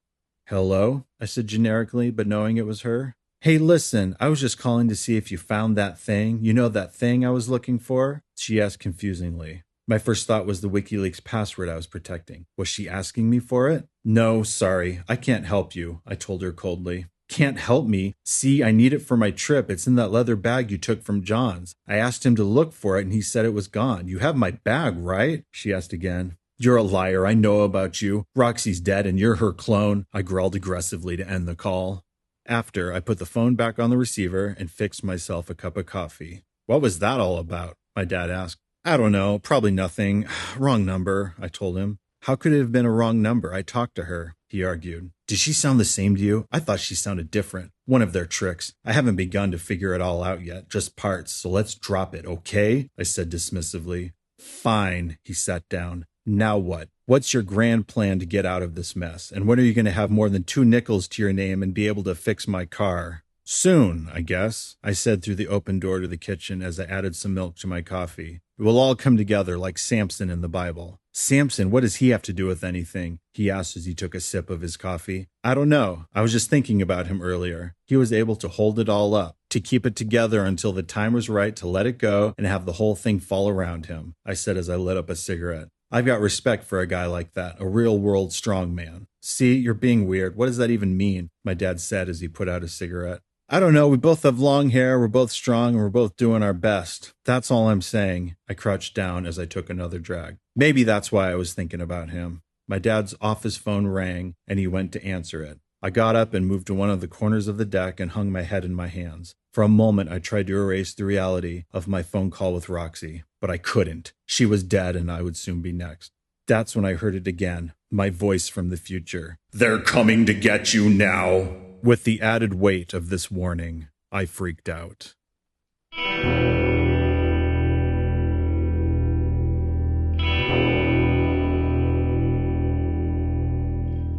Hello? I said generically, but knowing it was her. Hey, listen, I was just calling to see if you found that thing. You know that thing I was looking for? She asked confusingly. My first thought was the WikiLeaks password I was protecting. Was she asking me for it? No, sorry, I can't help you, I told her coldly. Can't help me. See, I need it for my trip. It's in that leather bag you took from John's. I asked him to look for it and he said it was gone. You have my bag, right? She asked again. You're a liar. I know about you. Roxy's dead and you're her clone. I growled aggressively to end the call. After, I put the phone back on the receiver and fixed myself a cup of coffee. What was that all about? My dad asked. I don't know. Probably nothing. Wrong number, I told him. How could it have been a wrong number? I talked to her, he argued. Did she sound the same to you? I thought she sounded different. One of their tricks. I haven't begun to figure it all out yet, just parts, so let's drop it, okay? I said dismissively. Fine, he sat down. Now what? What's your grand plan to get out of this mess? And when are you going to have more than 2 nickels to your name and be able to fix my car? Soon, I guess, I said through the open door to the kitchen as I added some milk to my coffee. It will all come together like Samson in the Bible. Samson, what does he have to do with anything? He asked as he took a sip of his coffee. I don't know. I was just thinking about him earlier. He was able to hold it all up, to keep it together until the time was right to let it go and have the whole thing fall around him, I said as I lit up a cigarette. I've got respect for a guy like that, a real-world strongman. See, you're being weird. What does that even mean? My dad said as he put out a cigarette. I don't know. We both have long hair, we're both strong, and we're both doing our best. That's all I'm saying. I crouched down as I took another drag. Maybe that's why I was thinking about him. My dad's office phone rang, and he went to answer it. I got up and moved to one of the corners of the deck and hung my head in my hands. For a moment, I tried to erase the reality of my phone call with Roxy, but I couldn't. She was dead, and I would soon be next. That's when I heard it again, my voice from the future. They're coming to get you now. With the added weight of this warning, I freaked out.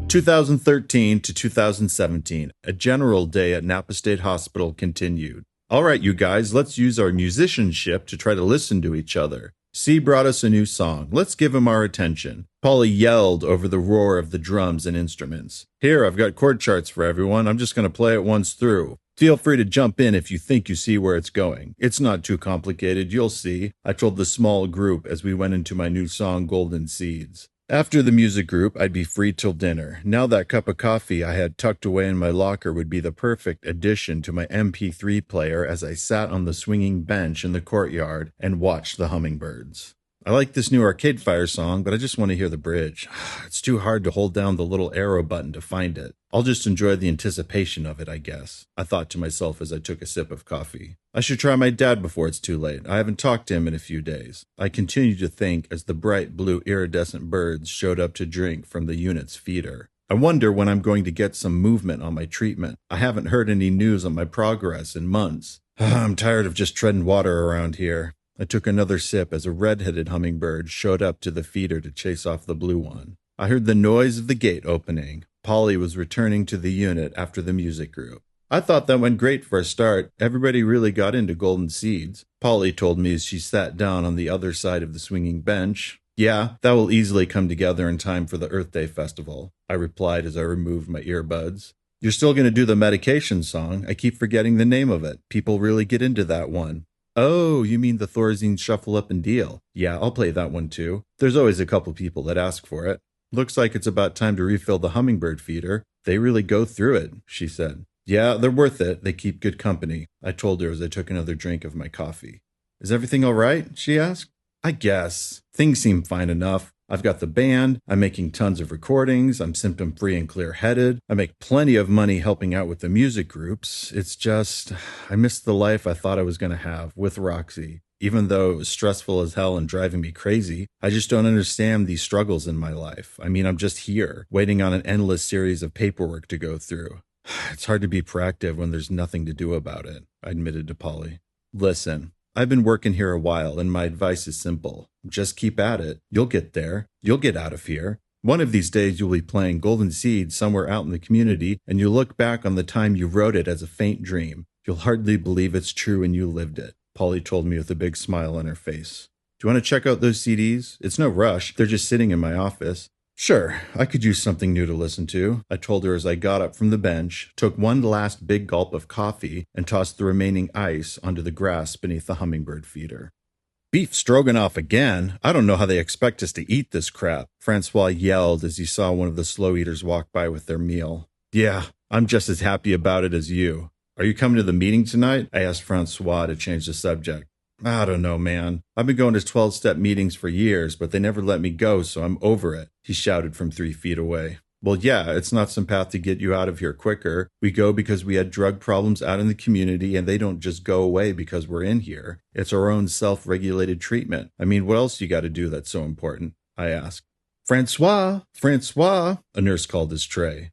2013 to 2017, a general day at Napa State Hospital continued. All right, you guys, let's use our musicianship to try to listen to each other. C brought us a new song. Let's give him our attention. Polly yelled over the roar of the drums and instruments. Here, I've got chord charts for everyone. I'm just going to play it once through. Feel free to jump in if you think you see where it's going. It's not too complicated, you'll see, I told the small group as we went into my new song, Golden Seeds. After the music group, I'd be free till dinner. Now that cup of coffee I had tucked away in my locker would be the perfect addition to my MP3 player as I sat on the swinging bench in the courtyard and watched the hummingbirds. I like this new Arcade Fire song, but I just want to hear the bridge. It's too hard to hold down the little arrow button to find it. I'll just enjoy the anticipation of it, I guess, I thought to myself as I took a sip of coffee. I should try my dad before it's too late. I haven't talked to him in a few days. I continued to think as the bright blue iridescent birds showed up to drink from the unit's feeder. I wonder when I'm going to get some movement on my treatment. I haven't heard any news on my progress in months. I'm tired of just treading water around here. I took another sip as a red-headed hummingbird showed up to the feeder to chase off the blue one. I heard the noise of the gate opening. Polly was returning to the unit after the music group. I thought that went great for a start. Everybody really got into Golden Seeds. Polly told me as she sat down on the other side of the swinging bench. Yeah, that will easily come together in time for the Earth Day Festival, I replied as I removed my earbuds. You're still going to do the medication song. I keep forgetting the name of it. People really get into that one. Oh, you mean the Thorazine Shuffle Up and Deal. Yeah, I'll play that one too. There's always a couple people that ask for it. Looks like it's about time to refill the hummingbird feeder. They really go through it, she said. Yeah, they're worth it. They keep good company, I told her as I took another drink of my coffee. Is everything all right? She asked. I guess. Things seem fine enough. I've got the band, I'm making tons of recordings, I'm symptom-free and clear-headed, I make plenty of money helping out with the music groups. It's just, I miss the life I thought I was going to have with Roxy. Even though it was stressful as hell and driving me crazy, I just don't understand these struggles in my life. I mean, I'm just here, waiting on an endless series of paperwork to go through. It's hard to be proactive when there's nothing to do about it, I admitted to Polly. Listen, I've been working here a while, and my advice is simple. Just keep at it. You'll get there. You'll get out of here. One of these days you'll be playing Golden Seeds somewhere out in the community, and you'll look back on the time you wrote it as a faint dream. You'll hardly believe it's true and you lived it, Polly told me with a big smile on her face. Do you want to check out those CDs? It's no rush. They're just sitting in my office. Sure, I could use something new to listen to, I told her as I got up from the bench, took one last big gulp of coffee, and tossed the remaining ice onto the grass beneath the hummingbird feeder. Beef stroganoff again? I don't know how they expect us to eat this crap, Francois yelled as he saw one of the slow eaters walk by with their meal. Yeah, I'm just as happy about it as you. Are you coming to the meeting tonight? I asked Francois to change the subject. I don't know, man. I've been going to 12-step meetings for years, but they never let me go, so I'm over it, he shouted from 3 feet away. Well, yeah, it's not some path to get you out of here quicker. We go because we had drug problems out in the community, and they don't just go away because we're in here. It's our own self-regulated treatment. I mean, what else you got to do that's so important? I asked. Francois, a nurse called his tray.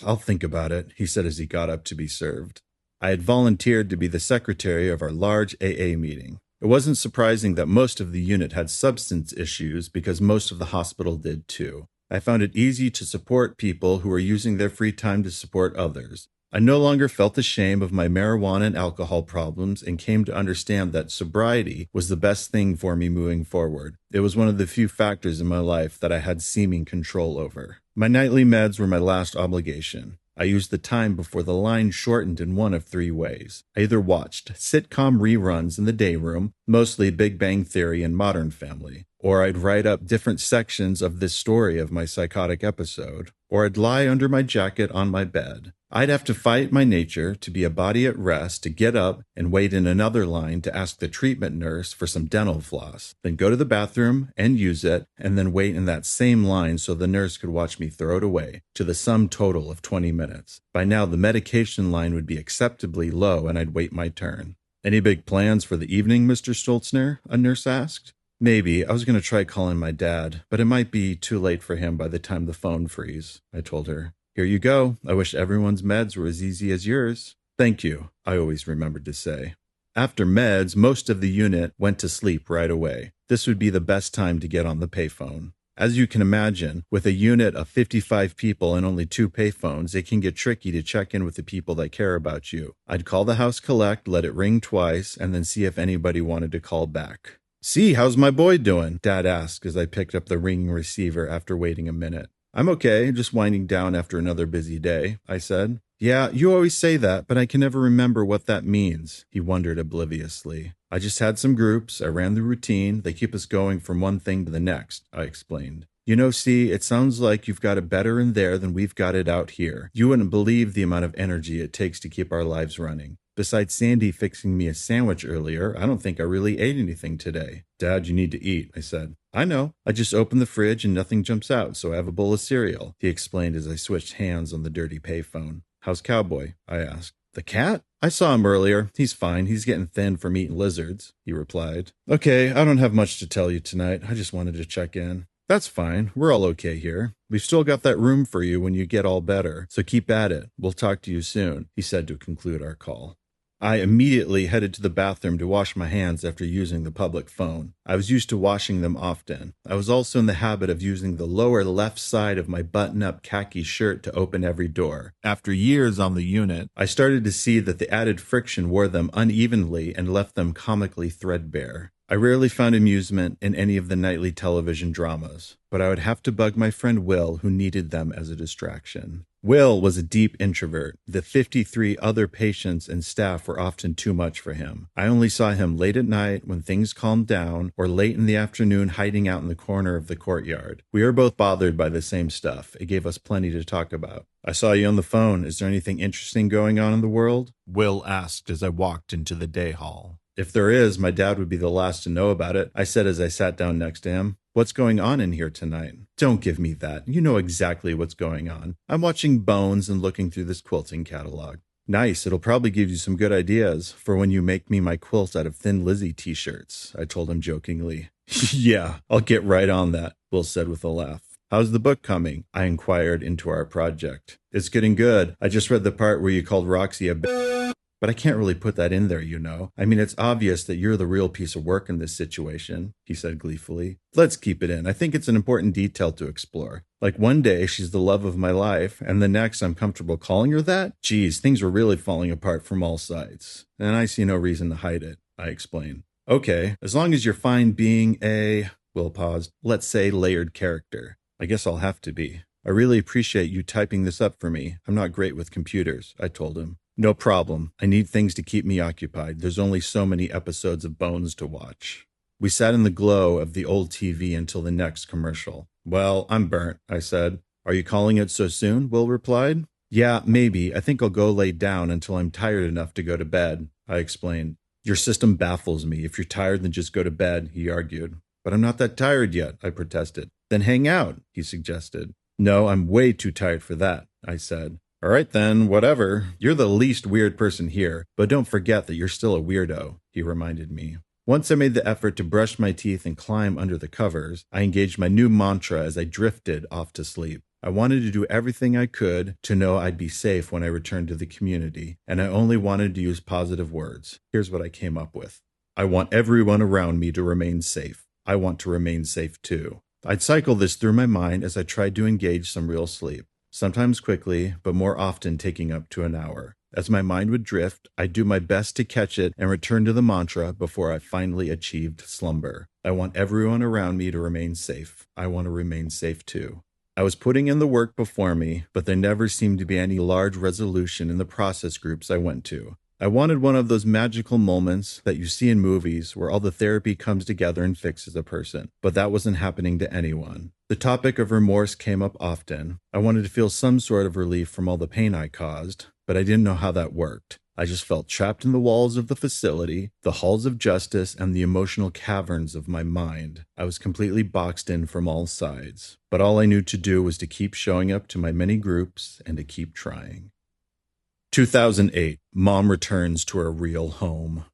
I'll think about it, he said as he got up to be served. I had volunteered to be the secretary of our large AA meeting. It wasn't surprising that most of the unit had substance issues because most of the hospital did too. I found it easy to support people who were using their free time to support others. I no longer felt the shame of my marijuana and alcohol problems and came to understand that sobriety was the best thing for me moving forward. It was one of the few factors in my life that I had seeming control over. My nightly meds were my last obligation. I used the time before the line shortened in one of 3 ways. I either watched sitcom reruns in the day room, mostly Big Bang Theory and Modern Family, or I'd write up different sections of this story of my psychotic episode, or I'd lie under my jacket on my bed. I'd have to fight my nature to be a body at rest, to get up and wait in another line to ask the treatment nurse for some dental floss, then go to the bathroom and use it, and then wait in that same line so the nurse could watch me throw it away, to the sum total of 20 minutes. By now, the medication line would be acceptably low and I'd wait my turn. Any big plans for the evening, Mr. Stoltzner? A nurse asked. Maybe. I was going to try calling my dad, but it might be too late for him by the time the phone frees, I told her. Here you go. I wish everyone's meds were as easy as yours. Thank you, I always remembered to say. After meds, most of the unit went to sleep right away. This would be the best time to get on the payphone. As you can imagine, with a unit of 55 people and only 2 payphones, it can get tricky to check in with the people that care about you. I'd call the house collect, let it ring twice, and then see if anybody wanted to call back. See, how's my boy doing? Dad asked as I picked up the ringing receiver after waiting a minute. I'm okay, just winding down after another busy day, I said. Yeah, you always say that, but I can never remember what that means, he wondered obliviously. I just had some groups, I ran the routine, they keep us going from one thing to the next, I explained. You know, see, it sounds like you've got it better in there than we've got it out here. You wouldn't believe the amount of energy it takes to keep our lives running. Besides Sandy fixing me a sandwich earlier, I don't think I really ate anything today. Dad, you need to eat, I said. I know. I just opened the fridge and nothing jumps out, so I have a bowl of cereal, he explained as I switched hands on the dirty payphone. How's Cowboy? I asked. The cat? I saw him earlier. He's fine. He's getting thin from eating lizards, he replied. Okay, I don't have much to tell you tonight. I just wanted to check in. That's fine. We're all okay here. We've still got that room for you when you get all better, so keep at it. We'll talk to you soon, he said to conclude our call. I immediately headed to the bathroom to wash my hands after using the public phone. I was used to washing them often. I was also in the habit of using the lower left side of my button-up khaki shirt to open every door. After years on the unit, I started to see that the added friction wore them unevenly and left them comically threadbare. I rarely found amusement in any of the nightly television dramas, but I would have to bug my friend Will, who needed them as a distraction. Will was a deep introvert. The 53 other patients and staff were often too much for him. I only saw him late at night when things calmed down, or late in the afternoon hiding out in the corner of the courtyard. We were both bothered by the same stuff. It gave us plenty to talk about. I saw you on the phone. Is there anything interesting going on in the world? Will asked as I walked into the day hall. If there is, my dad would be the last to know about it, I said as I sat down next to him. What's going on in here tonight? Don't give me that. You know exactly what's going on. I'm watching Bones and looking through this quilting catalog. Nice. It'll probably give you some good ideas for when you make me my quilt out of Thin Lizzy t-shirts, I told him jokingly. Yeah, I'll get right on that, Will said with a laugh. How's the book coming? I inquired into our project. It's getting good. I just read the part where you called Roxy a but I can't really put that in there, you know. I mean, it's obvious that you're the real piece of work in this situation, he said gleefully. Let's keep it in. I think it's an important detail to explore. Like one day she's the love of my life, and the next I'm comfortable calling her that? Geez, things were really falling apart from all sides. And I see no reason to hide it, I explained. Okay, as long as you're fine being a, Will paused, let's say layered character. I guess I'll have to be. I really appreciate you typing this up for me. I'm not great with computers, I told him. No problem. I need things to keep me occupied. There's only so many episodes of Bones to watch. We sat in the glow of the old TV until the next commercial. Well, I'm burnt, I said. Are you calling it so soon? Will replied. Yeah, maybe. I think I'll go lay down until I'm tired enough to go to bed, I explained. Your system baffles me. If you're tired, then just go to bed, he argued. But I'm not that tired yet, I protested. Then hang out, he suggested. No, I'm way too tired for that, I said. All right then, whatever. You're the least weird person here, but don't forget that you're still a weirdo, he reminded me. Once I made the effort to brush my teeth and climb under the covers, I engaged my new mantra as I drifted off to sleep. I wanted to do everything I could to know I'd be safe when I returned to the community, and I only wanted to use positive words. Here's what I came up with. I want everyone around me to remain safe. I want to remain safe too. I'd cycle this through my mind as I tried to engage some real sleep, sometimes quickly, but more often taking up to an hour. As my mind would drift, I'd do my best to catch it and return to the mantra before I finally achieved slumber. I want everyone around me to remain safe. I want to remain safe too. I was putting in the work before me, but there never seemed to be any large resolution in the process groups I went to. I wanted one of those magical moments that you see in movies where all the therapy comes together and fixes a person, but that wasn't happening to anyone. The topic of remorse came up often. I wanted to feel some sort of relief from all the pain I caused, but I didn't know how that worked. I just felt trapped in the walls of the facility, the halls of justice, and the emotional caverns of my mind. I was completely boxed in from all sides, but all I knew to do was to keep showing up to my many groups and to keep trying. 2008, Mom returns to her real home.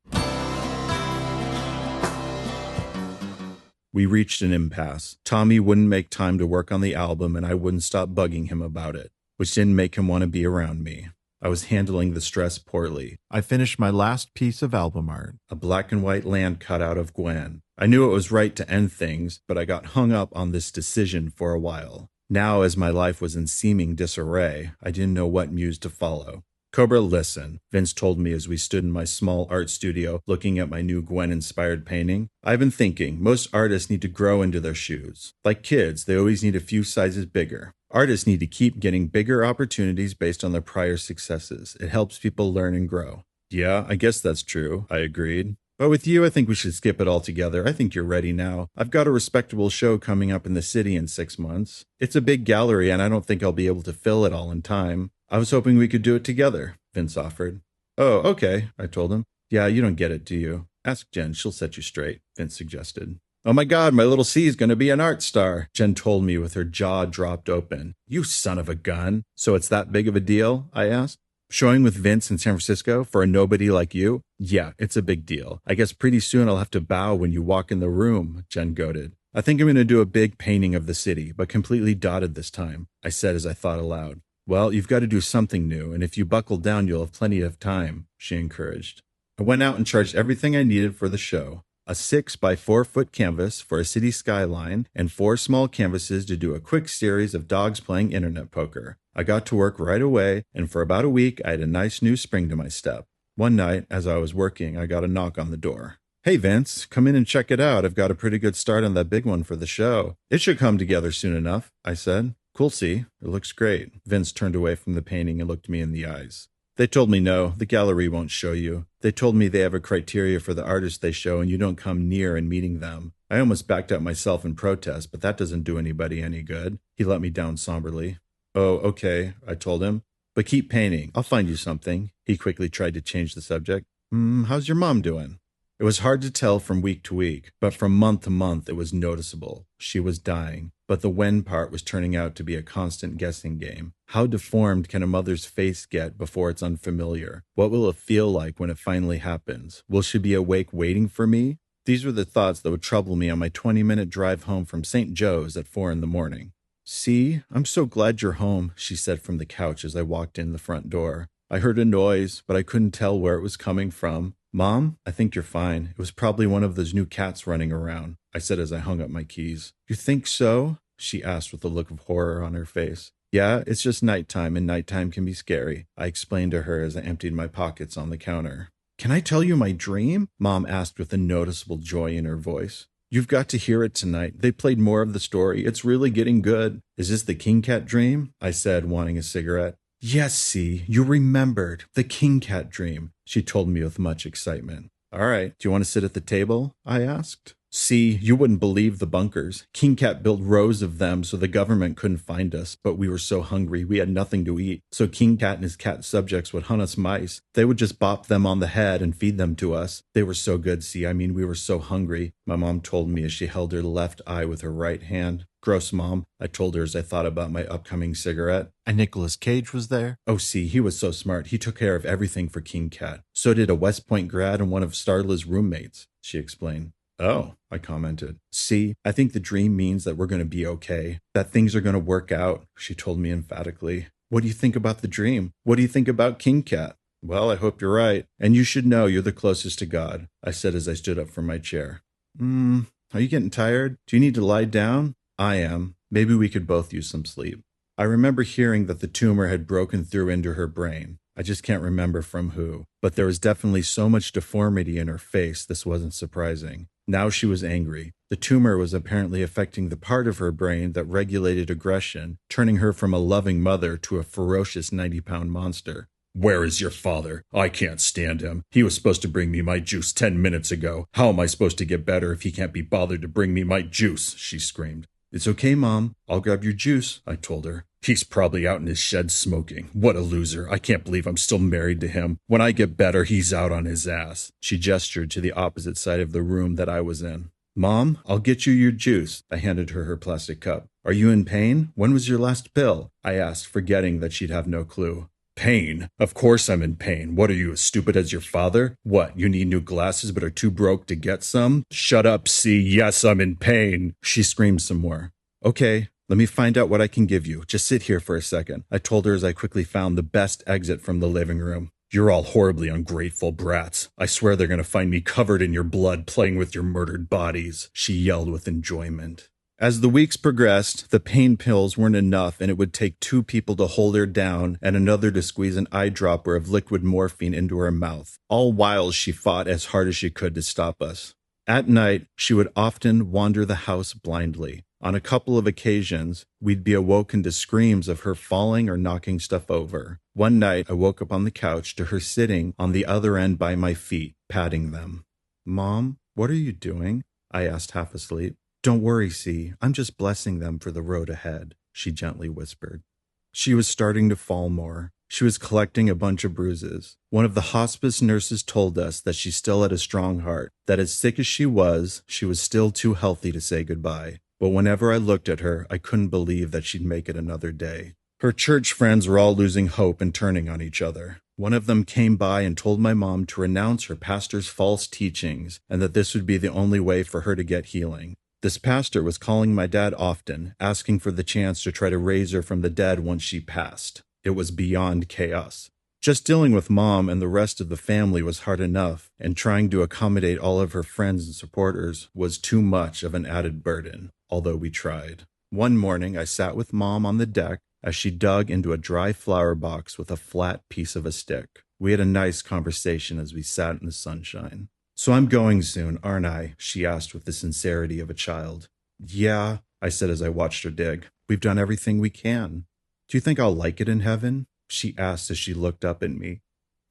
We reached an impasse. Tommy wouldn't make time to work on the album, and I wouldn't stop bugging him about it, which didn't make him want to be around me. I was handling the stress poorly. I finished my last piece of album art, a black and white land cutout of Gwen. I knew it was right to end things, but I got hung up on this decision for a while. Now, as my life was in seeming disarray, I didn't know what muse to follow. Cobra, listen, Vince told me as we stood in my small art studio looking at my new Gwen-inspired painting. I've been thinking, most artists need to grow into their shoes. Like kids, they always need a few sizes bigger. Artists need to keep getting bigger opportunities based on their prior successes. It helps people learn and grow. Yeah, I guess that's true, I agreed. But with you, I think we should skip it altogether. I think you're ready now. I've got a respectable show coming up in the city in 6 months. It's a big gallery, and I don't think I'll be able to fill it all in time. I was hoping we could do it together, Vince offered. Oh, okay, I told him. Yeah, you don't get it, do you? Ask Jen, she'll set you straight, Vince suggested. Oh my God, my little C's gonna be an art star, Jen told me with her jaw dropped open. You son of a gun. So it's that big of a deal? I asked. Showing with Vince in San Francisco for a nobody like you? Yeah, it's a big deal. I guess pretty soon I'll have to bow when you walk in the room, Jen goaded. I think I'm going to do a big painting of the city, but completely dotted this time, I said as I thought aloud. Well, you've got to do something new, and if you buckle down, you'll have plenty of time, she encouraged. I went out and charged everything I needed for the show. A 6 by 4 foot canvas for a city skyline, and 4 small canvases to do a quick series of dogs playing internet poker. I got to work right away, and for about a week, I had a nice new spring to my step. One night, as I was working, I got a knock on the door. Hey, Vince, come in and check it out. I've got a pretty good start on that big one for the show. It should come together soon enough, I said. Cool, see. It looks great. Vince turned away from the painting and looked me in the eyes. They told me no, the gallery won't show you. They told me they have a criteria for the artists they show and you don't come near in meeting them. I almost backed out myself in protest, but that doesn't do anybody any good. He let me down somberly. Oh, okay, I told him. But keep painting. I'll find you something. He quickly tried to change the subject. How's your mom doing? It was hard to tell from week to week, but from month to month it was noticeable. She was dying, but the when part was turning out to be a constant guessing game. How deformed can a mother's face get before it's unfamiliar? What will it feel like when it finally happens? Will she be awake waiting for me? These were the thoughts that would trouble me on my 20-minute drive home from St. Joe's at 4 a.m. See, I'm so glad you're home, she said from the couch as I walked in the front door. I heard a noise, but I couldn't tell where it was coming from. Mom, I think you're fine. It was probably one of those new cats running around, I said as I hung up my keys. You think so? She asked with a look of horror on her face. Yeah, it's just nighttime, and nighttime can be scary, I explained to her as I emptied my pockets on the counter. Can I tell you my dream? Mom asked with a noticeable joy in her voice. You've got to hear it tonight. They played more of the story. It's really getting good. Is this the King Cat dream? I said, wanting a cigarette. Yes, see, you remembered. The King Cat dream, she told me with much excitement. All right, do you want to sit at the table? I asked. See, you wouldn't believe the bunkers. King Cat built rows of them so the government couldn't find us, but we were so hungry we had nothing to eat. So King Cat and his cat subjects would hunt us mice. They would just bop them on the head and feed them to us. They were so good, see, we were so hungry, my mom told me as she held her left eye with her right hand. Gross, Mom, I told her as I thought about my upcoming cigarette. And Nicolas Cage was there? Oh, see, he was so smart. He took care of everything for King Cat. So did a West Point grad and one of Starla's roommates, she explained. Oh, I commented. See, I think the dream means that we're going to be okay, that things are going to work out, she told me emphatically. What do you think about the dream? What do you think about King Cat? Well, I hope you're right. And you should know you're the closest to God, I said as I stood up from my chair. Are you getting tired? Do you need to lie down? I am. Maybe we could both use some sleep. I remember hearing that the tumor had broken through into her brain. I just can't remember from who. But there was definitely so much deformity in her face, this wasn't surprising. Now she was angry. The tumor was apparently affecting the part of her brain that regulated aggression, turning her from a loving mother to a ferocious 90-pound monster. Where is your father? I can't stand him. He was supposed to bring me my juice 10 minutes ago. How am I supposed to get better if he can't be bothered to bring me my juice? She screamed. It's okay, Mom. I'll grab your juice, I told her. He's probably out in his shed smoking. What a loser. I can't believe I'm still married to him. When I get better, he's out on his ass. She gestured to the opposite side of the room that I was in. Mom, I'll get you your juice. I handed her her plastic cup. Are you in pain? When was your last pill? I asked, forgetting that she'd have no clue. Pain? Of course I'm in pain. What are you, as stupid as your father? What, you need new glasses but are too broke to get some? Shut up, see. Yes, I'm in pain. She screamed some more. Okay, let me find out what I can give you. Just sit here for a second, I told her as I quickly found the best exit from the living room. You're all horribly ungrateful brats. I swear they're going to find me covered in your blood playing with your murdered bodies, she yelled with enjoyment. As the weeks progressed, the pain pills weren't enough and it would take 2 people to hold her down and another to squeeze an eyedropper of liquid morphine into her mouth, all while she fought as hard as she could to stop us. At night, she would often wander the house blindly. On a couple of occasions, we'd be awoken to screams of her falling or knocking stuff over. One night, I woke up on the couch to her sitting on the other end by my feet, patting them. Mom, what are you doing? I asked half asleep. Don't worry, C. I'm just blessing them for the road ahead, she gently whispered. She was starting to fall more. She was collecting a bunch of bruises. One of the hospice nurses told us that she still had a strong heart, that as sick as she was still too healthy to say goodbye. But whenever I looked at her, I couldn't believe that she'd make it another day. Her church friends were all losing hope and turning on each other. One of them came by and told my mom to renounce her pastor's false teachings and that this would be the only way for her to get healing. This pastor was calling my dad often, asking for the chance to try to raise her from the dead once she passed. It was beyond chaos. Just dealing with Mom and the rest of the family was hard enough, and trying to accommodate all of her friends and supporters was too much of an added burden, although we tried. One morning, I sat with Mom on the deck as she dug into a dry flower box with a flat piece of a stick. We had a nice conversation as we sat in the sunshine. So I'm going soon, aren't I? She asked with the sincerity of a child. Yeah, I said as I watched her dig. We've done everything we can. Do you think I'll like it in heaven? She asked as she looked up at me.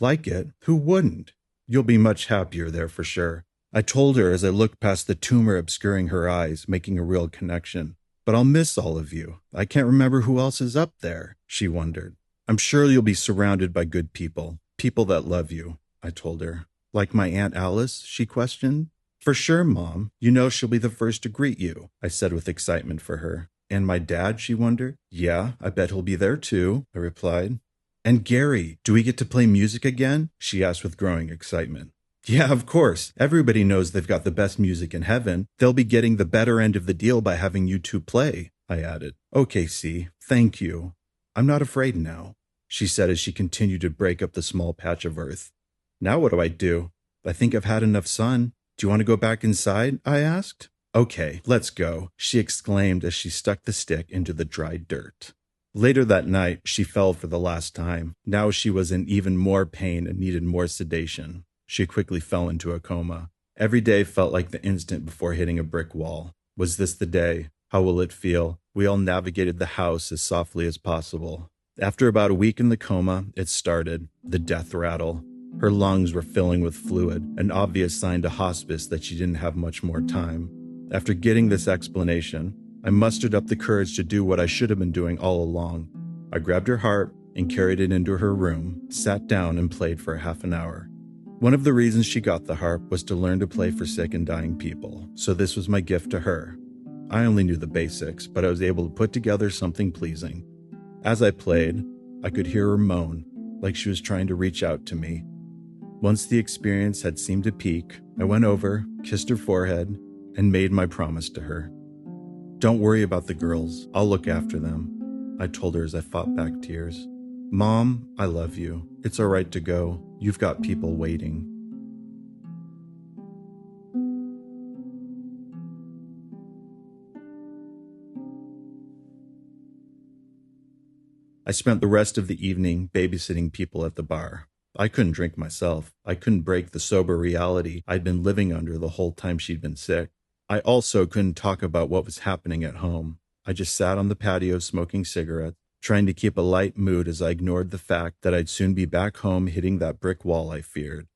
Like it? Who wouldn't? You'll be much happier there for sure. I told her as I looked past the tumor obscuring her eyes, making a real connection. But I'll miss all of you. I can't remember who else is up there, she wondered. I'm sure you'll be surrounded by good people, people that love you, I told her. Like my Aunt Alice, she questioned. For sure, Mom. You know she'll be the first to greet you, I said with excitement for her. And my dad, she wondered. Yeah, I bet he'll be there too, I replied. And Gary, do we get to play music again? She asked with growing excitement. Yeah, of course. Everybody knows they've got the best music in heaven. They'll be getting the better end of the deal by having you 2 play, I added. Okay, C, thank you. I'm not afraid now, she said as she continued to break up the small patch of earth. Now what do? I think I've had enough sun. Do you want to go back inside? I asked. Okay, let's go, she exclaimed as she stuck the stick into the dry dirt. Later that night, she fell for the last time. Now she was in even more pain and needed more sedation. She quickly fell into a coma. Every day felt like the instant before hitting a brick wall. Was this the day? How will it feel? We all navigated the house as softly as possible. After about a week in the coma, it started, the death rattle. Her lungs were filling with fluid, an obvious sign to hospice that she didn't have much more time. After getting this explanation, I mustered up the courage to do what I should have been doing all along. I grabbed her harp and carried it into her room, sat down and played for half an hour. One of the reasons she got the harp was to learn to play for sick and dying people, so this was my gift to her. I only knew the basics, but I was able to put together something pleasing. As I played, I could hear her moan, like she was trying to reach out to me. Once the experience had seemed to peak, I went over, kissed her forehead, and made my promise to her. "Don't worry about the girls. I'll look after them," I told her as I fought back tears. "Mom, I love you. It's all right to go. You've got people waiting." I spent the rest of the evening babysitting people at the bar. I couldn't drink myself. I couldn't break the sober reality I'd been living under the whole time she'd been sick. I also couldn't talk about what was happening at home. I just sat on the patio smoking cigarettes, trying to keep a light mood as I ignored the fact that I'd soon be back home hitting that brick wall I feared.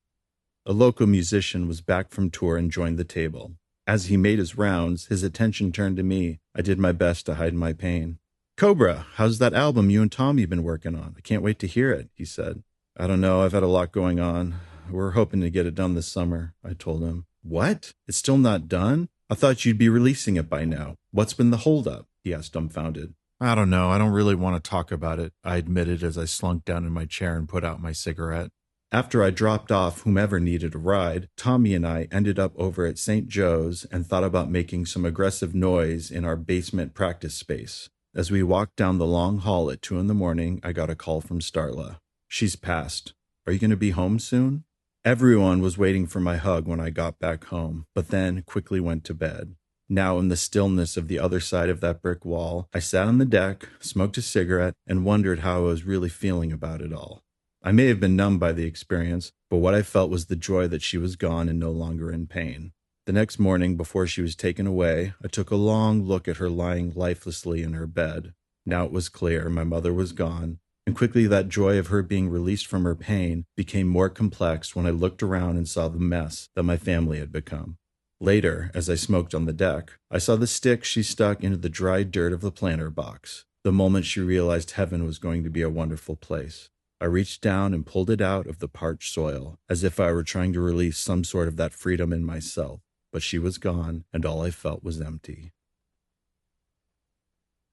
A local musician was back from tour and joined the table. As he made his rounds, his attention turned to me. I did my best to hide my pain. "Cobra, how's that album you and Tommy been working on? I can't wait to hear it," he said. "I don't know, I've had a lot going on. We're hoping to get it done this summer," I told him. "What? It's still not done? I thought you'd be releasing it by now. What's been the holdup?" he asked dumbfounded. "I don't know, I don't really want to talk about it," I admitted as I slunk down in my chair and put out my cigarette. After I dropped off whomever needed a ride, Tommy and I ended up over at St. Joe's and thought about making some aggressive noise in our basement practice space. As we walked down the long hall at 2 a.m, I got a call from Starla. "She's passed. Are you going to be home soon?" Everyone was waiting for my hug when I got back home, but then quickly went to bed. Now, in the stillness of the other side of that brick wall, I sat on the deck, smoked a cigarette, and wondered how I was really feeling about it all. I may have been numbed by the experience, but what I felt was the joy that she was gone and no longer in pain. The next morning, before she was taken away, I took a long look at her lying lifelessly in her bed. Now it was clear my mother was gone, and quickly that joy of her being released from her pain became more complex when I looked around and saw the mess that my family had become. Later, as I smoked on the deck, I saw the stick she stuck into the dry dirt of the planter box, the moment she realized heaven was going to be a wonderful place. I reached down and pulled it out of the parched soil, as if I were trying to release some sort of that freedom in myself. But she was gone, and all I felt was empty.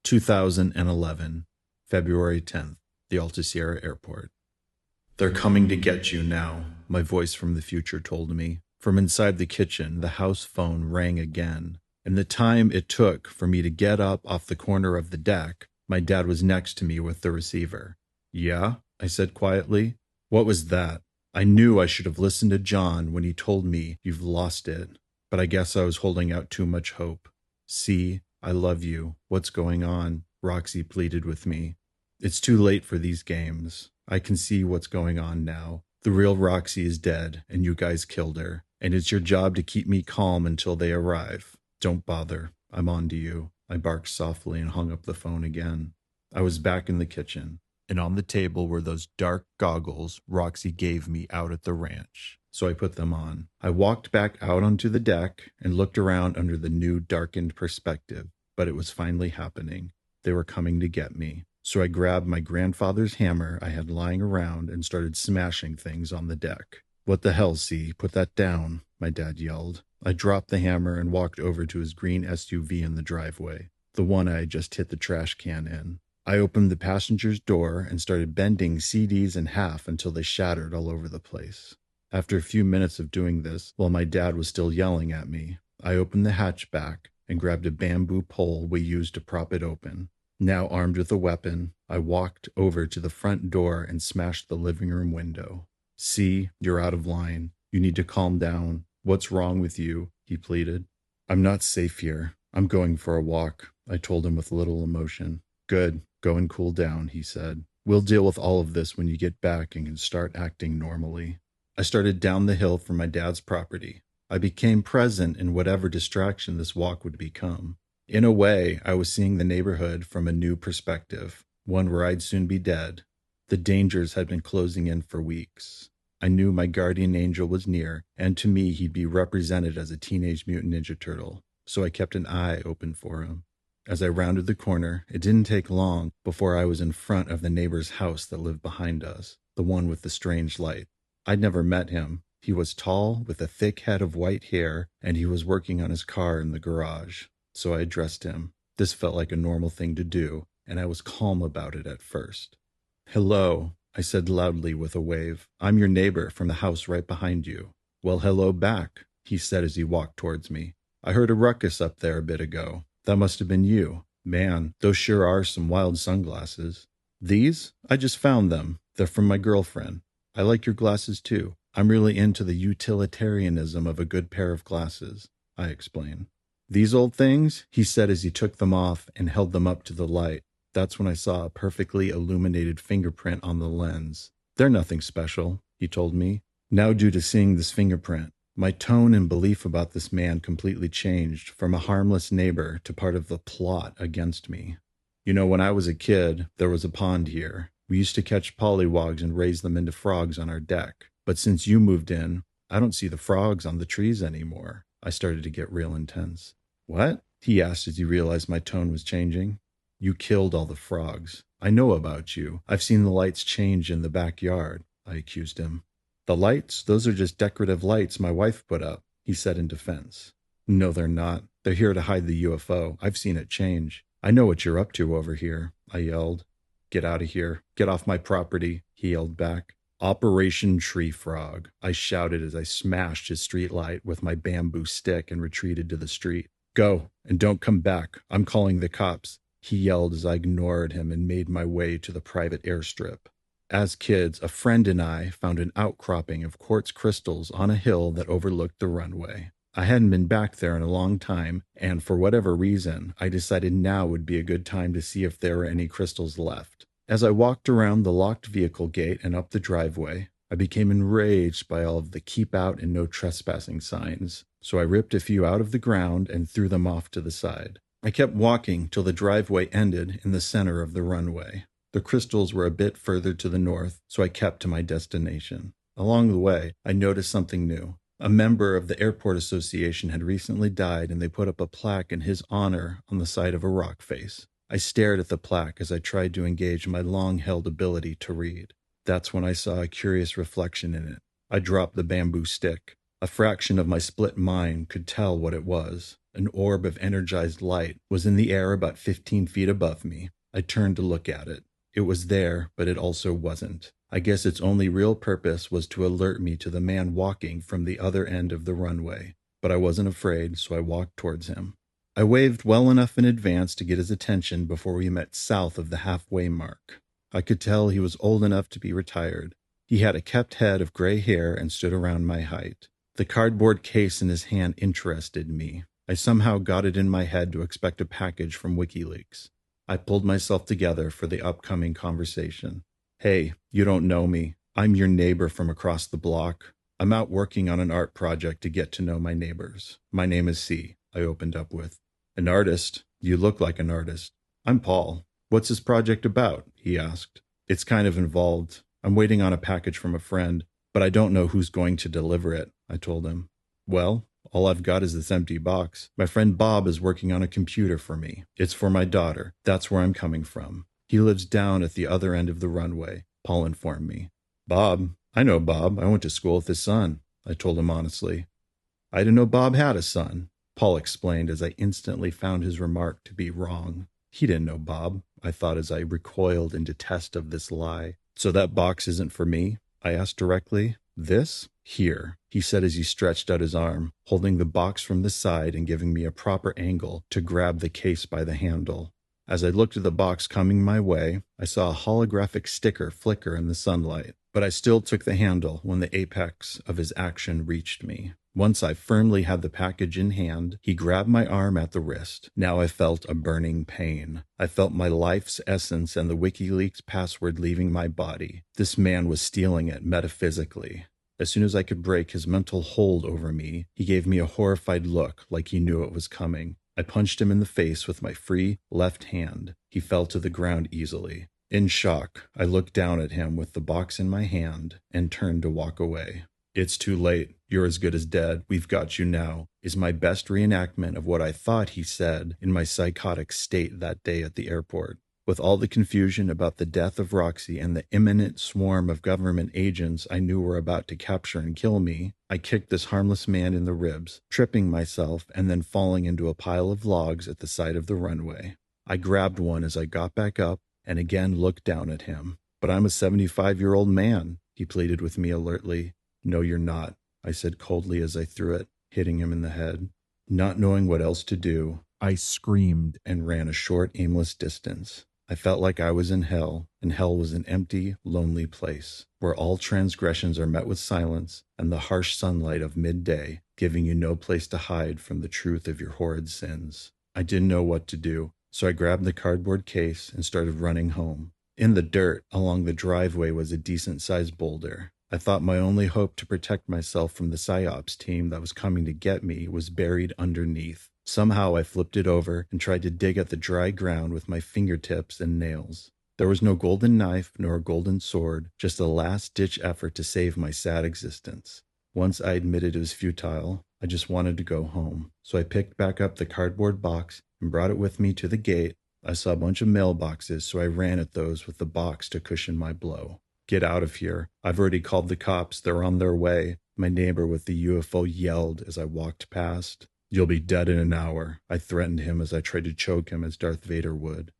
2011, February 10th, the Alta Sierra Airport. "They're coming to get you now," my voice from the future told me. From inside the kitchen, the house phone rang again. In the time it took for me to get up off the corner of the deck, my dad was next to me with the receiver. "Yeah?" I said quietly. "What was that?" I knew I should have listened to John when he told me, "You've lost it." But I guess I was holding out too much hope. "See, I love you. What's going on?" Roxy pleaded with me. "It's too late for these games. I can see what's going on now. The real Roxy is dead, and you guys killed her. And it's your job to keep me calm until they arrive. Don't bother. I'm on to you." I barked softly and hung up the phone again. I was back in the kitchen, and on the table were those dark goggles Roxy gave me out at the ranch. So I put them on. I walked back out onto the deck and looked around under the new darkened perspective, but it was finally happening. They were coming to get me. So I grabbed my grandfather's hammer I had lying around and started smashing things on the deck. "What the hell, C? Put that down," my dad yelled. I dropped the hammer and walked over to his green SUV in the driveway, the one I had just hit the trash can in. I opened the passenger's door and started bending CDs in half until they shattered all over the place. After a few minutes of doing this, while my dad was still yelling at me, I opened the hatchback and grabbed a bamboo pole we used to prop it open. Now armed with a weapon, I walked over to the front door and smashed the living room window. "See, you're out of line. You need to calm down. What's wrong with you?" he pleaded. "I'm not safe here. I'm going for a walk," I told him with little emotion. "Good. Go and cool down," he said. "We'll deal with all of this when you get back and can start acting normally." I started down the hill from my dad's property. I became present in whatever distraction this walk would become. In a way, I was seeing the neighborhood from a new perspective, one where I'd soon be dead. The dangers had been closing in for weeks. I knew my guardian angel was near, and to me he'd be represented as a Teenage Mutant Ninja Turtle, so I kept an eye open for him. As I rounded the corner, it didn't take long before I was in front of the neighbor's house that lived behind us, the one with the strange light. I'd never met him. He was tall, with a thick head of white hair, and he was working on his car in the garage. So I addressed him. This felt like a normal thing to do, and I was calm about it at first. "Hello," I said loudly with a wave. "I'm your neighbor from the house right behind you." "Well, hello back," he said as he walked towards me. "I heard a ruckus up there a bit ago. That must have been you. Man, those sure are some wild sunglasses." "These? I just found them. They're from my girlfriend. I like your glasses too. I'm really into the utilitarianism of a good pair of glasses," I explained. "These old things?" he said as he took them off and held them up to the light. That's when I saw a perfectly illuminated fingerprint on the lens. "They're nothing special," he told me. Now, due to seeing this fingerprint, my tone and belief about this man completely changed from a harmless neighbor to part of the plot against me. "You know, when I was a kid, there was a pond here. We used to catch pollywogs and raise them into frogs on our deck. But since you moved in, I don't see the frogs on the trees anymore." I started to get real intense. "What?" he asked as he realized my tone was changing. "You killed all the frogs. I know about you. I've seen the lights change in the backyard," I accused him. "The lights? Those are just decorative lights my wife put up," he said in defense. "No, they're not. They're here to hide the UFO. I've seen it change. I know what you're up to over here," I yelled. "Get out of here. Get off my property," he yelled back. "Operation Tree Frog," I shouted as I smashed his street light with my bamboo stick and retreated to the street. "Go, and don't come back. I'm calling the cops," he yelled as I ignored him and made my way to the private airstrip. As kids, a friend and I found an outcropping of quartz crystals on a hill that overlooked the runway. I hadn't been back there in a long time, and for whatever reason, I decided now would be a good time to see if there were any crystals left. As I walked around the locked vehicle gate and up the driveway, I became enraged by all of the keep out and no trespassing signs, so I ripped a few out of the ground and threw them off to the side. I kept walking till the driveway ended in the center of the runway. The crystals were a bit further to the north, so I kept to my destination. Along the way, I noticed something new. A member of the airport association had recently died, and they put up a plaque in his honor on the side of a rock face. I stared at the plaque as I tried to engage my long-held ability to read. That's when I saw a curious reflection in it. I dropped the bamboo stick. A fraction of my split mind could tell what it was. An orb of energized light was in the air about 15 feet above me. I turned to look at it. It was there, but it also wasn't. I guess its only real purpose was to alert me to the man walking from the other end of the runway. But I wasn't afraid, so I walked towards him. I waved well enough in advance to get his attention before we met south of the halfway mark. I could tell he was old enough to be retired. He had a kept head of gray hair and stood around my height. The cardboard case in his hand interested me. I somehow got it in my head to expect a package from WikiLeaks. I pulled myself together for the upcoming conversation. "Hey, you don't know me. I'm your neighbor from across the block. I'm out working on an art project to get to know my neighbors. My name is C," I opened up with. "An artist? You look like an artist." "I'm Paul. What's this project about?" he asked. "It's kind of involved. I'm waiting on a package from a friend, but I don't know who's going to deliver it," I told him. "Well, all I've got is this empty box. My friend Bob is working on a computer for me. It's for my daughter. That's where I'm coming from. He lives down at the other end of the runway," Paul informed me. "Bob? I know Bob. I went to school with his son," I told him honestly. "I didn't know Bob had a son," Paul explained as I instantly found his remark to be wrong. He didn't know Bob, I thought as I recoiled in detest of this lie. "So that box isn't for me?" I asked directly. "This? Here," he said as he stretched out his arm, holding the box from the side and giving me a proper angle to grab the case by the handle. As I looked at the box coming my way, I saw a holographic sticker flicker in the sunlight, but I still took the handle when the apex of his action reached me. Once I firmly had the package in hand, he grabbed my arm at the wrist. Now I felt a burning pain. I felt my life's essence and the WikiLeaks password leaving my body. This man was stealing it metaphysically. As soon as I could break his mental hold over me, he gave me a horrified look like he knew it was coming. I punched him in the face with my free left hand. He fell to the ground easily. In shock, I looked down at him with the box in my hand and turned to walk away. "It's too late. You're as good as dead. We've got you now," is my best reenactment of what I thought he said in my psychotic state that day at the airport. With all the confusion about the death of Roxy and the imminent swarm of government agents I knew were about to capture and kill me, I kicked this harmless man in the ribs, tripping myself and then falling into a pile of logs at the side of the runway. I grabbed one as I got back up and again looked down at him. "But I'm a 75-year-old man," he pleaded with me alertly. "No, you're not," I said coldly as I threw it, hitting him in the head. Not knowing what else to do, I screamed and ran a short, aimless distance. I felt like I was in hell, and hell was an empty, lonely place, where all transgressions are met with silence and the harsh sunlight of midday, giving you no place to hide from the truth of your horrid sins. I didn't know what to do, so I grabbed the cardboard case and started running home. In the dirt along the driveway was a decent-sized boulder. I thought my only hope to protect myself from the PSYOPs team that was coming to get me was buried underneath. Somehow I flipped it over and tried to dig at the dry ground with my fingertips and nails. There was no golden knife nor a golden sword, just a last-ditch effort to save my sad existence. Once I admitted it was futile, I just wanted to go home. So I picked back up the cardboard box and brought it with me to the gate. I saw a bunch of mailboxes, so I ran at those with the box to cushion my blow. "Get out of here. I've already called the cops. They're on their way," my neighbor with the UFO yelled as I walked past. "You'll be dead in an hour," I threatened him as I tried to choke him as Darth Vader would.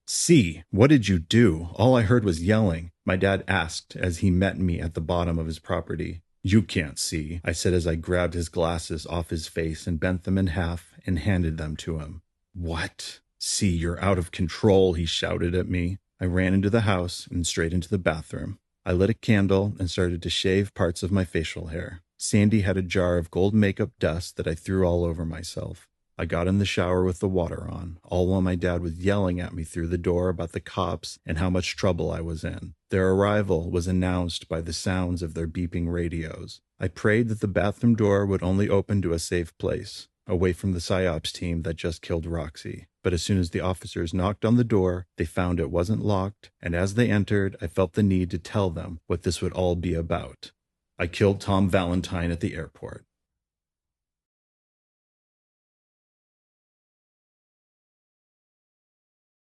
"See, what did you do? All I heard was yelling," my dad asked as he met me at the bottom of his property. "You can't see," I said as I grabbed his glasses off his face and bent them in half and handed them to him. "What? See, you're out of control," he shouted at me. I ran into the house and straight into the bathroom. I lit a candle and started to shave parts of my facial hair. Sandy had a jar of gold makeup dust that I threw all over myself. I got in the shower with the water on, all while my dad was yelling at me through the door about the cops and how much trouble I was in. Their arrival was announced by the sounds of their beeping radios. I prayed that the bathroom door would only open to a safe place, away from the PSYOPs team that just killed Roxy. But as soon as the officers knocked on the door, they found it wasn't locked, and as they entered, I felt the need to tell them what this would all be about. I killed Tom Valentine at the airport.